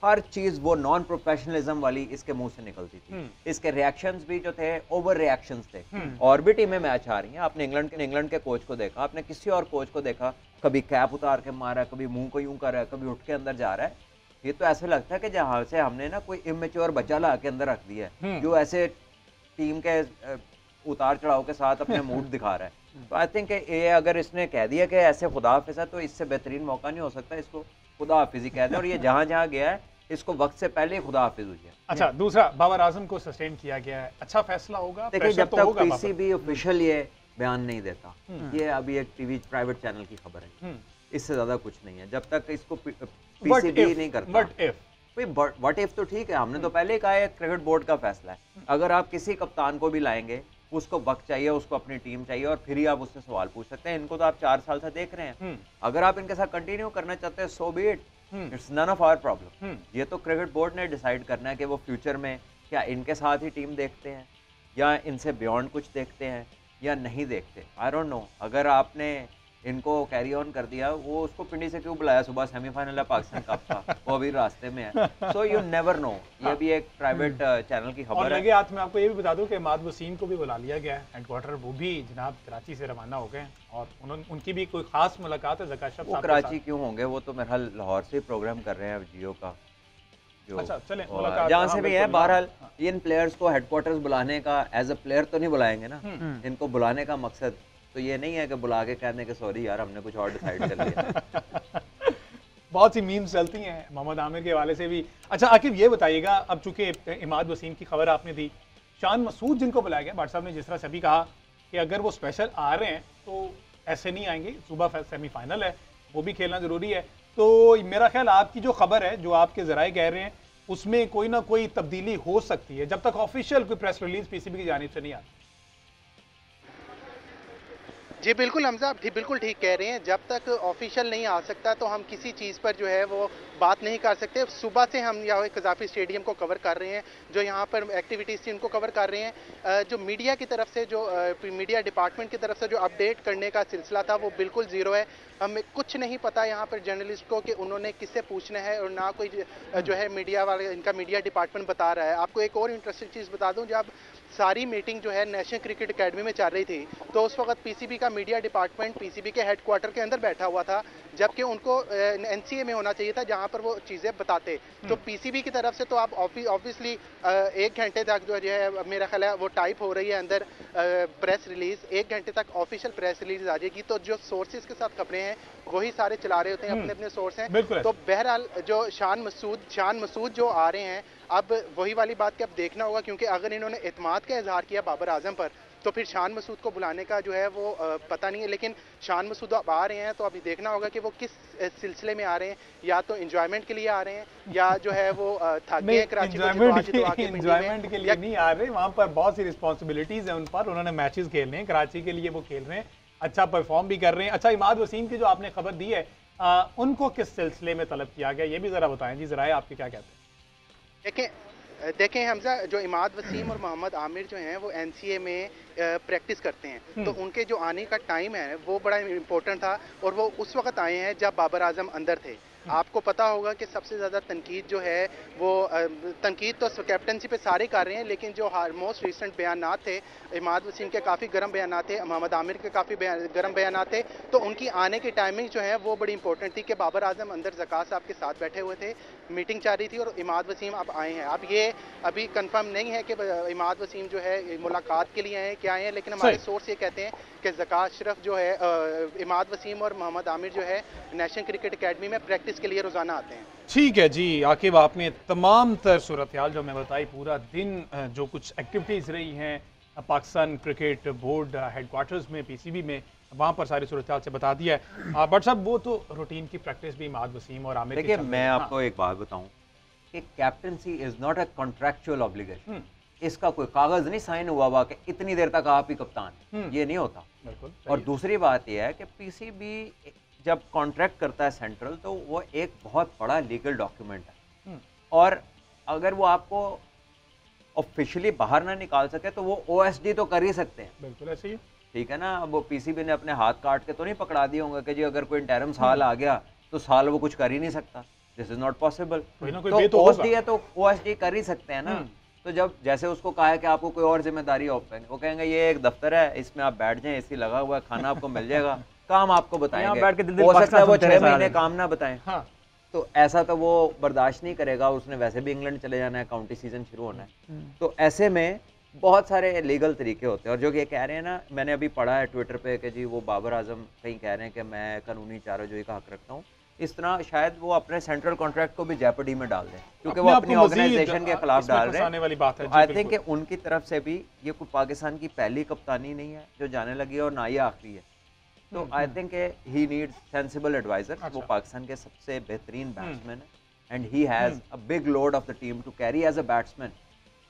हर चीज़ वो नॉन प्रोफेशनलिज्म वाली इसके मुंह से निकलती थी। इसके रिएक्शंस भी जो थे ओवर रिएक्शंस थे। और भी टीमें मैच आ रही हैं, आपने इंग्लैंड के कोच को देखा, आपने किसी और कोच को देखा, कभी कैप उतार के मारा है, कभी मुंह को यूं कर रहा है, कभी उठ के अंदर जा रहा है। ये तो ऐसा लगता है कि जहाँ से हमने ना कोई इमेच्योर बच्चा ला के अंदर रख दिया है, जो ऐसे टीम के उतार चढ़ाव के साथ अपने मूड दिखा रहा है। तो आई थिंक ये अगर इसने कह दिया कि ऐसे खुदा हाफिज़ है, तो इससे बेहतरीन मौका नहीं हो सकता इसको खुदा हाफिज़ ही कह दे। और ये जहाँ जहाँ गया है इसको वक्त से पहले ही खुदा हाफिज़ हुई है। अच्छा, दूसरा बाबर आजम को सस्टेन किया गया है, अच्छा फैसला होगा। देखिए जब तक पीसीबी ऑफिशियल ये बयान नहीं देता, ये अभी एक टीवी प्राइवेट चैनल की खबर है, इससे ज्यादा कुछ नहीं है। जब तक इसको पीसीबी नहीं करता, व्हाट इफ तो ठीक है, हमने तो पहले ही कहा है क्रिकेट बोर्ड का फैसला है। अगर आप किसी कप्तान को भी लाएंगे, उसको वक्त चाहिए, उसको अपनी टीम चाहिए, और फिर ही आप उससे सवाल पूछ सकते हैं। इनको तो आप 4 साल से देख रहे हैं, अगर आप इनके साथ कंटिन्यू करना चाहते हैं, so be it, it's none of our problem. ये तो क्रिकेट बोर्ड ने डिसाइड करना है कि वो फ्यूचर में क्या इनके साथ ही टीम देखते हैं या इनसे बियॉन्ड कुछ देखते हैं या नहीं देखते। I don't know. अगर आपने इनको कैरी ऑन कर दिया, वो उसको पिंडी से क्यों बुलाया, सुबह सेमीफाइनल है पाकिस्तान कप का, वो अभी रास्ते में है। सो यू नेवर नो, ये भी एक प्राइवेट चैनल की और खबर है। लगे हाथ में आपको ये भी बता दूं कि इमाद वसीम को भी बुला लिया गया है हेडक्वार्टर, वो भी जनाब कराची से रवाना हो गए और उनकी भी कोई खास मुलाकात है ज़का-शफ़ वो साहब के कराची साथ। क्यों होंगे, वो तो मेरे ख्याल लाहौर से प्रोग्राम कर रहे हैं जियो का, जो अच्छा, चलें, और मुलाकात जहाँ हाँ, से भी बिल्कुल, है। बहरहाल हाँ। इन प्लेयर्स को हेडक्वार्टर्स बुलाने का एज अ प्लेयर तो नहीं बुलाएंगे ना, इनको बुलाने का मकसद तो ये नहीं है कि बुला के कहने के सॉरी यार हमने कुछ और डिसाइड कर लिया। बहुत सी मीम्स चलती हैं मोहम्मद आमिर के हवाले से भी। अच्छा आकिब ये बताइएगा, अब चूंकि इमाद वसीम की खबर आपने दी, शान मसूद जिनको बुलाया गया, भाट साहब ने जिस तरह से अभी कहा कि अगर वो स्पेशल आ रहे हैं तो ऐसे नहीं आएंगे, सुबह सेमीफाइनल है, वो भी खेलना जरूरी है। तो मेरा ख्याल आपकी जो खबर है, जो आपके जराए कह रहे हैं, उसमें कोई ना कोई तब्दीली हो सकती है जब तक ऑफिशियल कोई प्रेस रिलीज पीसीबी की जानिब से नहीं आती। जी बिल्कुल हमजा, आप बिल्कुल ठीक कह रहे हैं। जब तक ऑफिशियल नहीं आ सकता तो हम किसी चीज़ पर जो है वो बात नहीं कर सकते। सुबह से हम यहाँ कज़ाफ़ी स्टेडियम को कवर कर रहे हैं, जो यहाँ पर एक्टिविटीज़ थी उनको कवर कर रहे हैं। जो मीडिया की तरफ से, जो मीडिया डिपार्टमेंट की तरफ से जो अपडेट करने का सिलसिला था वो बिल्कुल ज़ीरो है। हमें कुछ नहीं पता यहाँ पर जर्नलिस्ट को कि उन्होंने किससे पूछना है, और ना कोई जो है मीडिया वाले, इनका मीडिया डिपार्टमेंट बता रहा है। आपको एक और इंटरेस्टिंग चीज़ बता दूँ, जब सारी मीटिंग जो है नेशनल क्रिकेट एकेडमी में चल रही थी तो उस वक्त पीसीबी का मीडिया डिपार्टमेंट पीसीबी के हेडक्वार्टर के अंदर बैठा हुआ था, जबकि उनको एनसीए में होना चाहिए था जहां पर वो चीज़ें बताते। तो पीसीबी की तरफ से तो आप ऑब्वियसली 1 घंटे तक जो है मेरा ख्याल है वो टाइप हो रही है अंदर प्रेस रिलीज, 1 घंटे तक ऑफिशियल प्रेस रिलीज आ जाएगी। तो जो सोर्सेज के साथ खबरें हैं वही सारे चला रहे होते हैं, अपने अपने सोर्स हैं। तो बहरहाल जो शान मसूद जो आ रहे हैं, अब वही वाली बात कि अब देखना होगा, क्योंकि अगर इन्होंने इत्मीनान का इजहार किया बाबर आजम पर तो फिर शान मसूद को बुलाने का जो है वो पता नहीं है। लेकिन शान मसूद अब आ रहे हैं तो अभी देखना होगा कि वो किस सिलसिले में आ रहे हैं, या तो एंजॉयमेंट के लिए आ रहे हैं या जो है वो थक गए कराची को, एंजॉयमेंट के लिए नहीं आ रहे, वहाँ पर बहुत सी रिस्पॉन्सिबिलिटीज है उन पर, उन्होंने मैचेस खेलने हैं, कराची के लिए वो खेल रहे हैं, अच्छा परफॉर्म भी कर रहे हैं। अच्छा इमाद वसीम की जो आपने खबर दी है, उनको किस सिलसिले में तलब किया गया, ये भी जरा बताएं जी, जरा आपके क्या कहते हैं। देखें हमजा, जो इमाद वसीम और मोहम्मद आमिर जो हैं वो एनसीए में प्रैक्टिस करते हैं, तो उनके जो आने का टाइम है वो बड़ा इम्पोर्टेंट था, और वो उस वक्त आए हैं जब बाबर आजम अंदर थे। आपको पता होगा कि सबसे ज़्यादा तनकीद जो है वो तनकीद तो कैप्टनसी पे सारे कर रहे हैं, लेकिन जो मोस्ट रिसेंट बयानात थे, इमाद वसीम के काफ़ी गर्म बयानात थे, मोहम्मद आमिर के काफ़ी गर्म बयानात थे। तो उनकी आने की टाइमिंग जो है वो बड़ी इंपॉर्टेंट थी कि बाबर आजम अंदर ज़का साहब के साथ बैठे हुए थे, मीटिंग चल रही थी, और इमाद वसीम अब आए हैं। अब ये अभी कंफर्म नहीं है कि इमाद वसीम जो है मुलाकात के लिए आए हैं, क्या आए हैं, लेकिन हमारे सोर्स ये कहते हैं कि ज़का अशरफ जो है इमाद वसीम और मोहम्मद आमिर जो है नेशनल क्रिकेट एकेडमी में प्रैक्टिस के लिए रोजाना आते हैं। ठीक है जी आकिब, आपने तमाम तर सूरत हाल जो मैं बताई, पूरा दिन जो कुछ एक्टिविटीज़ रही हैं पाकिस्तान क्रिकेट बोर्ड हेडक्वार्टर्स में, पीसीबी में, वहाँ पर सारी सूरत हाल से बता दिया है। बट साहब वो तो रूटीन की प्रैक्टिस भी इमाद वसीम और आमिर, देखिए मैं आपको एक बात बताऊं कि captaincy is not a contractual obligation. इसका कोई कागज नहीं साइन हुआ हुआ कि इतनी देर तक आप ही कप्तान, ये नहीं होता। और दूसरी बात यह है कि पीसीबी जब कॉन्ट्रैक्ट करता है सेंट्रल, तो वो एक बहुत बड़ा लीगल डॉक्यूमेंट है, और अगर वो आपको ऑफिशियली बाहर ना निकाल सके तो वो ओएसडी तो कर ही सकते हैं। बिल्कुल ऐसे ही, ठीक है ना। अब वो पीसीबी ने अपने हाथ काट के तो नहीं पकड़ा दिए होंगे कि जी अगर कोई इंटरिम साल आ गया तो साल वो कुछ कर ही नहीं सकता, दिस इज नॉट पॉसिबल। तो ओएसडी है तो ओएसडी कर ही सकते हैं ना। तो जब जैसे उसको कहा है कि आपको कोई और जिम्मेदारी वो कहेंगे ये एक दफ्तर है, इसमें आप बैठ जाएं, एसी लगा हुआ है, खाना आपको मिल जाएगा, काम आपको बताएंगे, हो सकता है वो 6 महीने काम ना बताएं। हाँ। तो ऐसा तो वो बर्दाश्त नहीं करेगा, उसने वैसे भी इंग्लैंड चले जाना है, काउंटी सीजन शुरू होना है। तो ऐसे में बहुत सारे लीगल तरीके होते हैं, और जो ये कह रहे हैं ना, मैंने अभी पढ़ा है ट्विटर पे कि जी वो बाबर आजम कहीं कह रहे हैं कि मैं कानूनी चाराजोई का हक रखता हूँ, इस तरह शायद वो अपने सेंट्रल कॉन्ट्रैक्ट को भी जेपडी में डाल दें, क्योंकि वो अपनी ऑर्गेनाइजेशन के खिलाफ डाल रहे हैं। आई थिंक कि उनकी तरफ से भी ये कोई पाकिस्तान की पहली कप्तानी नहीं है जो जाने लगी है, और ना ही आखिरी है। तो I think he needs sensible adviser. वो पाकिस्तान के सबसे बेहतरीन बैट्समैन है, and he has a big load of the team to carry as a batsman.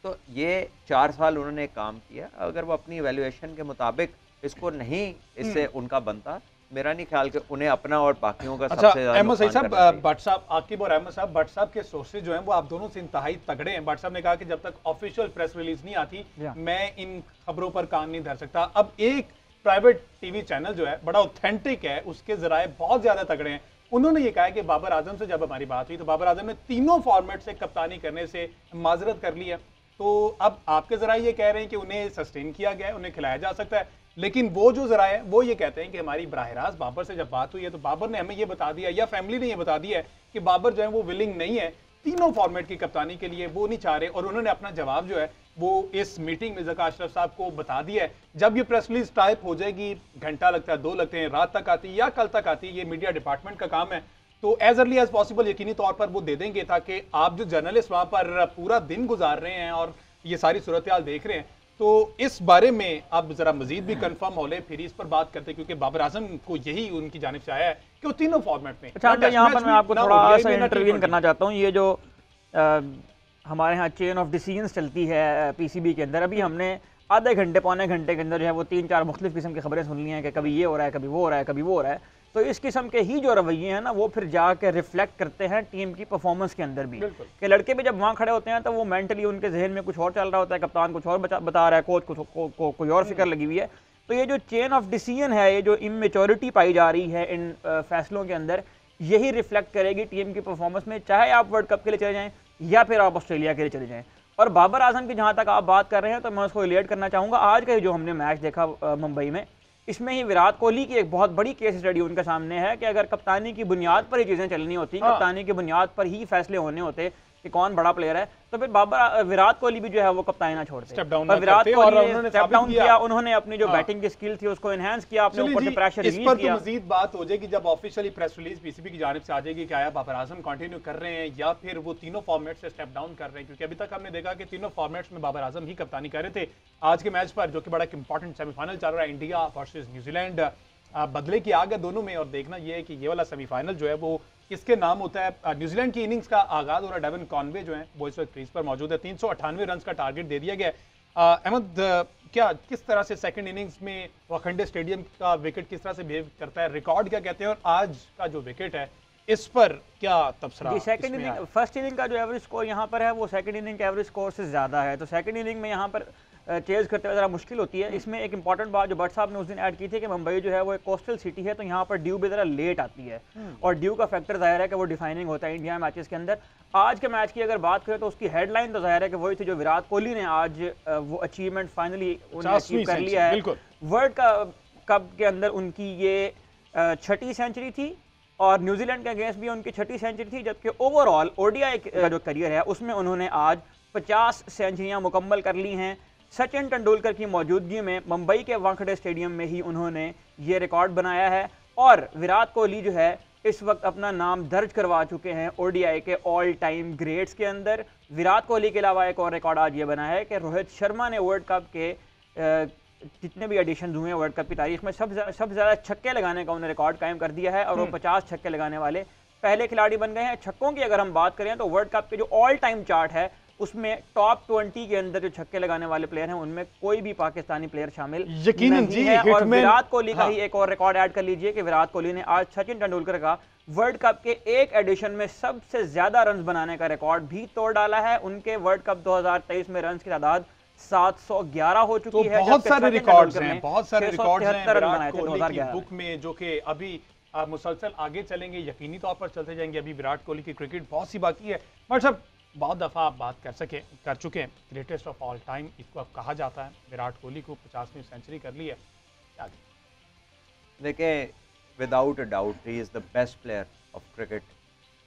तो ये 4 साल उन्होंने काम किया, अगर वो अपनी इवैल्यूएशन के मुताबिक इसको नहीं, इससे उनका बनता, मेरा नहीं ख्याल कि उन्हें अपना और बाकियों का सबसे ज्यादा अहमद सईद साहब, भट्ट साहब, आकिब और अहमद साहब, भट्ट साहब के सोर्सेज जो हैं वो आप दोनों से इंतहाई तगड़े हैं। भट्ट साहब ने कहा कि जब तक ऑफिशियल प्रेस रिलीज नहीं आती मैं इन खबरों पर कान नहीं धर सकता। अब एक प्राइवेट टीवी चैनल जो है बड़ा ऑथेंटिक है, उसके जराए बहुत ज्यादा तगड़े हैं। उन्होंने ये कहा है कि बाबर आजम से जब हमारी बात हुई तो बाबर आजम ने तीनों फॉर्मेट से कप्तानी करने से माजरत कर ली है। तो अब आपके जराए ये कह रहे हैं कि उन्हें सस्टेन किया गया है, उन्हें खिलाया जा सकता है, लेकिन वो जो जराए हैं वो ये कहते हैं कि हमारी बराह रास्त बाबर से जब बात हुई है तो बाबर ने हमें ये बता दिया या फैमिली ने ये बता दिया है कि बाबर जो है वो विलिंग नहीं है तीनों फॉर्मेट की कप्तानी के लिए, वो नहीं चाह रहे। और उन्होंने अपना जवाब जो है वो इस मीटिंग में ज़का अशरफ साहब को बता दिया है। जब ये प्रेस रिलीज टाइप हो जाएगी, घंटा लगता है, 2 लगते हैं, रात तक आती है या कल तक आती है, ये मीडिया डिपार्टमेंट का काम है, तो एज अर्ली एज पॉसिबल यकीनी तौर पर वो दे देंगे ताकि आप जो जर्नलिस्ट वहां पर पूरा दिन गुजार रहे हैं और ये सारी सूरत हाल देख रहे हैं, तो इस बारे में आप जरा मजीद भी कंफर्म हो ले, फिर इस पर बात करते हैं, क्योंकि बाबर आजम को यही उनकी जानिब से आया है कि वो तीनों फॉर्मेट में। अच्छा, यहाँ पर मैं आपको थोड़ा सा इंटरव्यून करना चाहता हूँ। ये जो हमारे यहाँ चेन ऑफ डिसीजंस चलती है पीसीबी के अंदर, अभी हमने आधे घंटे पौने घंटे के अंदर जो है वो 3-4 मुख्तलिफ किस्म की खबरें सुन ली हैं कि कभी ये हो रहा है, कभी वो हो रहा है, कभी वो हो रहा है। तो इस किस्म के ही जो रवैये हैं ना वो फिर जाके रिफ्लेक्ट करते हैं टीम की परफॉर्मेंस के अंदर भी, कि लड़के भी जब वहाँ खड़े होते हैं तो वो मेंटली उनके जहन में कुछ और चल रहा होता है, कप्तान कुछ और बता रहा है, कोच कोई और फिक्र लगी हुई है। तो ये जो चेन ऑफ डिसीजन है, ये जो इमेच्योरिटी पाई जा रही है इन फैसलों के अंदर, यही रिफ्लेक्ट करेगी टीम की परफॉर्मेंस में, चाहे आप वर्ल्ड कप के लिए चले जाएं या फिर आप ऑस्ट्रेलिया के लिए चले जाएं। और बाबर आजम की जहाँ तक आप बात कर रहे हैं तो मैं उसको रिलेट करना चाहूँगा। आज का जो हमने मैच देखा मुंबई में, इसमें ही विराट कोहली की एक बहुत बड़ी केस स्टडी उनके सामने है कि अगर कप्तानी की बुनियाद पर ही चीज़ें चलनी होती, कप्तानी की बुनियाद पर ही फैसले होने होते कि कौन बड़ा प्लेयर है, तो फिर विराट कोहली भी जो है वो कप्तानी ना छोड़ते। पर विराट कोहली ने स्टेप डाउन किया, उन्होंने अपनी जो बैटिंग की स्किल थी उसको एनहांस किया, अपने ऊपर से प्रेशर रिलीज किया। इस पर तो मजीद बात हो जाएगी जब ऑफिशियली प्रेस रिलीज पीसीबी की जानिब से आ जाएगी कि आया बाबर आजम कंटिन्यू कर रहे हैं या फिर वो तीनों फॉर्मेट से स्टेप डाउन कर रहे हैं, क्योंकि अभी तक हमने देखा कि तीनों फॉर्मेट्स में बाबर आजम ही कप्तानी कर रहे थे। आज के मैच पर जो कि बड़ा इंपॉर्टेंट सेमीफाइनल चल रहा है, इंडिया वर्सेस न्यूजीलैंड, बदले की आग है दोनों में, और देखना यह है कि ये वाला सेमीफाइनल जो है वो किसके नाम होता है। न्यूजीलैंड की इनिंग्स का आगाज हो रहा है, डेवन कॉनवे जो है वो इस वक्त क्रीज पर मौजूद है, 398 रन का टारगेट दे दिया गया। अहमद, क्या किस तरह से सेकंड इनिंग्स में वाखंडे स्टेडियम का विकेट किस तरह से बिहेव करता है, रिकॉर्ड क्या कहते हैं, और आज का जो विकेट है इस पर क्या तबसरा? सेकंड इनिंग, फर्स्ट इनिंग का जो एवरेज स्कोर यहाँ पर है वो सेकंड इनिंग के एवरेज स्कोर से ज़्यादा है, तो सेकंड इनिंग में यहाँ पर चेज करते हुए ज़रा मुश्किल होती है। इसमें एक इंपॉर्टेंट बात जो भट्ट साहब ने उस दिन ऐड की थी कि मुंबई जो है वो एक कोस्टल सिटी है, तो यहाँ पर ड्यू भी ज़रा लेट आती है, और ड्यू का फैक्टर ज़ाहिर है कि वो डिफाइनिंग होता है इंडिया मैचेस के अंदर। आज के मैच की अगर बात करें तो उसकी हेडलाइन तो ज़ाहिर है कि वही थी जो विराट कोहली ने आज वो अचीवमेंट फाइनली अचीव कर लिया है। वर्ल्ड कप के अंदर उनकी ये 6ठी सेंचुरी थी और न्यूजीलैंड के अगेंस्ट भी उनकी 6ठी सेंचुरी थी, जबकि ओवरऑल ओडीआई का जो करियर है उसमें उन्होंने आज 50 सेंचुरियां मुकम्मल कर ली हैं। सचिन तेंदुलकर की मौजूदगी में मुंबई के वानखेड़े स्टेडियम में ही उन्होंने ये रिकॉर्ड बनाया है, और विराट कोहली जो है इस वक्त अपना नाम दर्ज करवा चुके हैं ओडीआई के ऑल टाइम ग्रेट्स के अंदर। विराट कोहली के अलावा एक और रिकॉर्ड आज ये बना है कि रोहित शर्मा ने वर्ल्ड कप के जितने भी एडिशन हुए हैं वर्ल्ड कप की तारीख में सबसे ज़्यादा छक्के लगाने का उन्होंने रिकॉर्ड कायम कर दिया है, और वो 50 छक्के लगाने वाले पहले खिलाड़ी बन गए हैं। छक्कों की अगर हम बात करें तो वर्ल्ड कप के जो ऑल टाइम चार्ट है उसमें टॉप 20 के अंदर जो छक्के लगाने वाले प्लेयर हैं उनमें कोई भी पाकिस्तानी प्लेयर शामिल नहीं है। और विराट कोहली का ही एक और रिकॉर्ड ऐड कर लीजिए कि विराट कोहली ने आज सचिन तेंदुलकर का वर्ल्ड कप के एक एडिशन में सबसे ज्यादा रन बनाने का रिकॉर्ड भी तोड़ डाला है। उनके वर्ल्ड कप 2023 में रन की तादाद 711 हो चुकी है। बहुत सारे रिकॉर्ड्स हैं, बहुत सारे रिकॉर्ड्स हैं विराट कोहली की बुक में, जो कि अभी मुसलसल आगे चलेंगे, यकीनी तौर पर चलते जाएंगे। अभी विराट कोहली की क्रिकेट बहुत सी बाकी है, बट सब बहुत दफ़ा आप बात कर चुके हैं, ग्रेटेस्ट ऑफ ऑल टाइम इसको अब कहा जाता है। विराट कोहली को 50वीं सेंचुरी कर ली है। देखिए, without a doubt he is the best player of cricket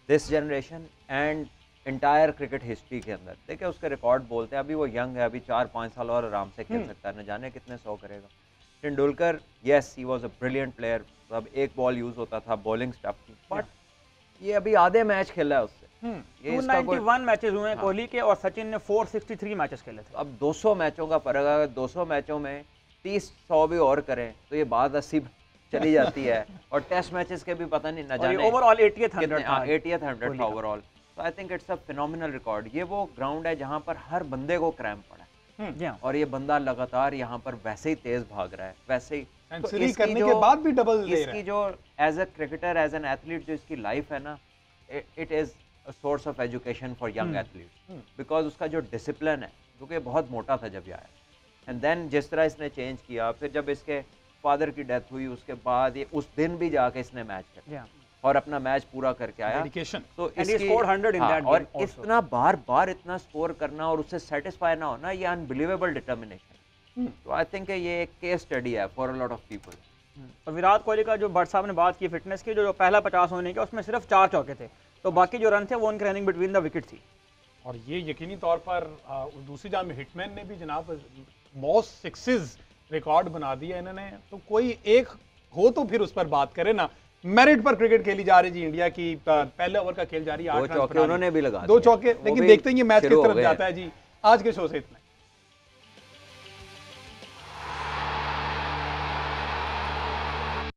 this generation and entire cricket history के अंदर। देखिए, उसके रिकॉर्ड बोलते हैं, अभी वो यंग है, अभी 4-5 साल और आराम से खेल सकता है, न जाने कितने 100 करेगा। Tendulkar, yes he was a brilliant player, अब एक बॉल यूज़ होता था, बॉलिंग स्टफ की, बट ये अभी आधे मैच खेला है उससे। 291 मैचेस हुए हैं कोहली के, और सचिन ने 463 मैचेस खेले थे। अब 200 मैचों का फर्क है, 200 मैचों में 30-100 भी और करें तो ये बात 80 चली जाती है। और टेस्ट मैचेस के भी पता नहीं, न जाने ओवरऑल 80th 100 था ओवरऑल। तो I think it's a phenomenal record. ये वो ग्राउंड है जहाँ पर हर बंदे को क्रैम्प पड़ा है, और ये बंदा लगातार यहाँ पर वैसे ही तेज भाग रहा है, वैसे ही सेंचुरी करने के बाद भी डबल ले रहा है। इसकी जो as a cricketer, as an athlete, जो इसकी लाइफ है ना, it is a source of education for young athlete, because उसका जो डिसिप्लिन है, क्योंकि बहुत मोटा था जब ये आया, एंड देन जिस तरह इसने चेंज किया, फिर जब इसके फादर की डेथ हुई उसके बाद ये उस दिन भी जाके इसने मैच खेला Yeah. और अपना मैच पूरा करके आया। डेडिकेशन। तो And he इसकी scored 100 in हाँ, that और game also. इतना बार बार इतना स्कोर करना और उससे सेटिस्फाई ना होना, ये अनबिलीवेबल डिटर्मिनेशन। तो आई थिंक ये एक केस स्टडी है for a lot of people. तो विराट कोहली का जो भट्ट साहब ने बात की फिटनेस की, जो पहला 50 होने का उसमें सिर्फ 4 चौके थे, तो बाकी जो रन थे वो उनके रनिंग बिटवीन द विकेट थी। और ये यकीनी तौर पर दूसरी जान में हिटमैन ने भी जनाब मोस्ट सिक्सेस रिकॉर्ड बना दिया इन्होंने। तो कोई एक हो तो फिर उस पर बात करें ना। मेरिट पर क्रिकेट खेली जा रही जी इंडिया की, पहले ओवर का खेल जारी, 8 दो रन चौके बना उन्होंने भी लगा दो दिए। चौके, वो लेकिन भी देखते ही ये मैच किस शुरू हो तरफ गए। जाता है जी। आज के शो से इतना ही।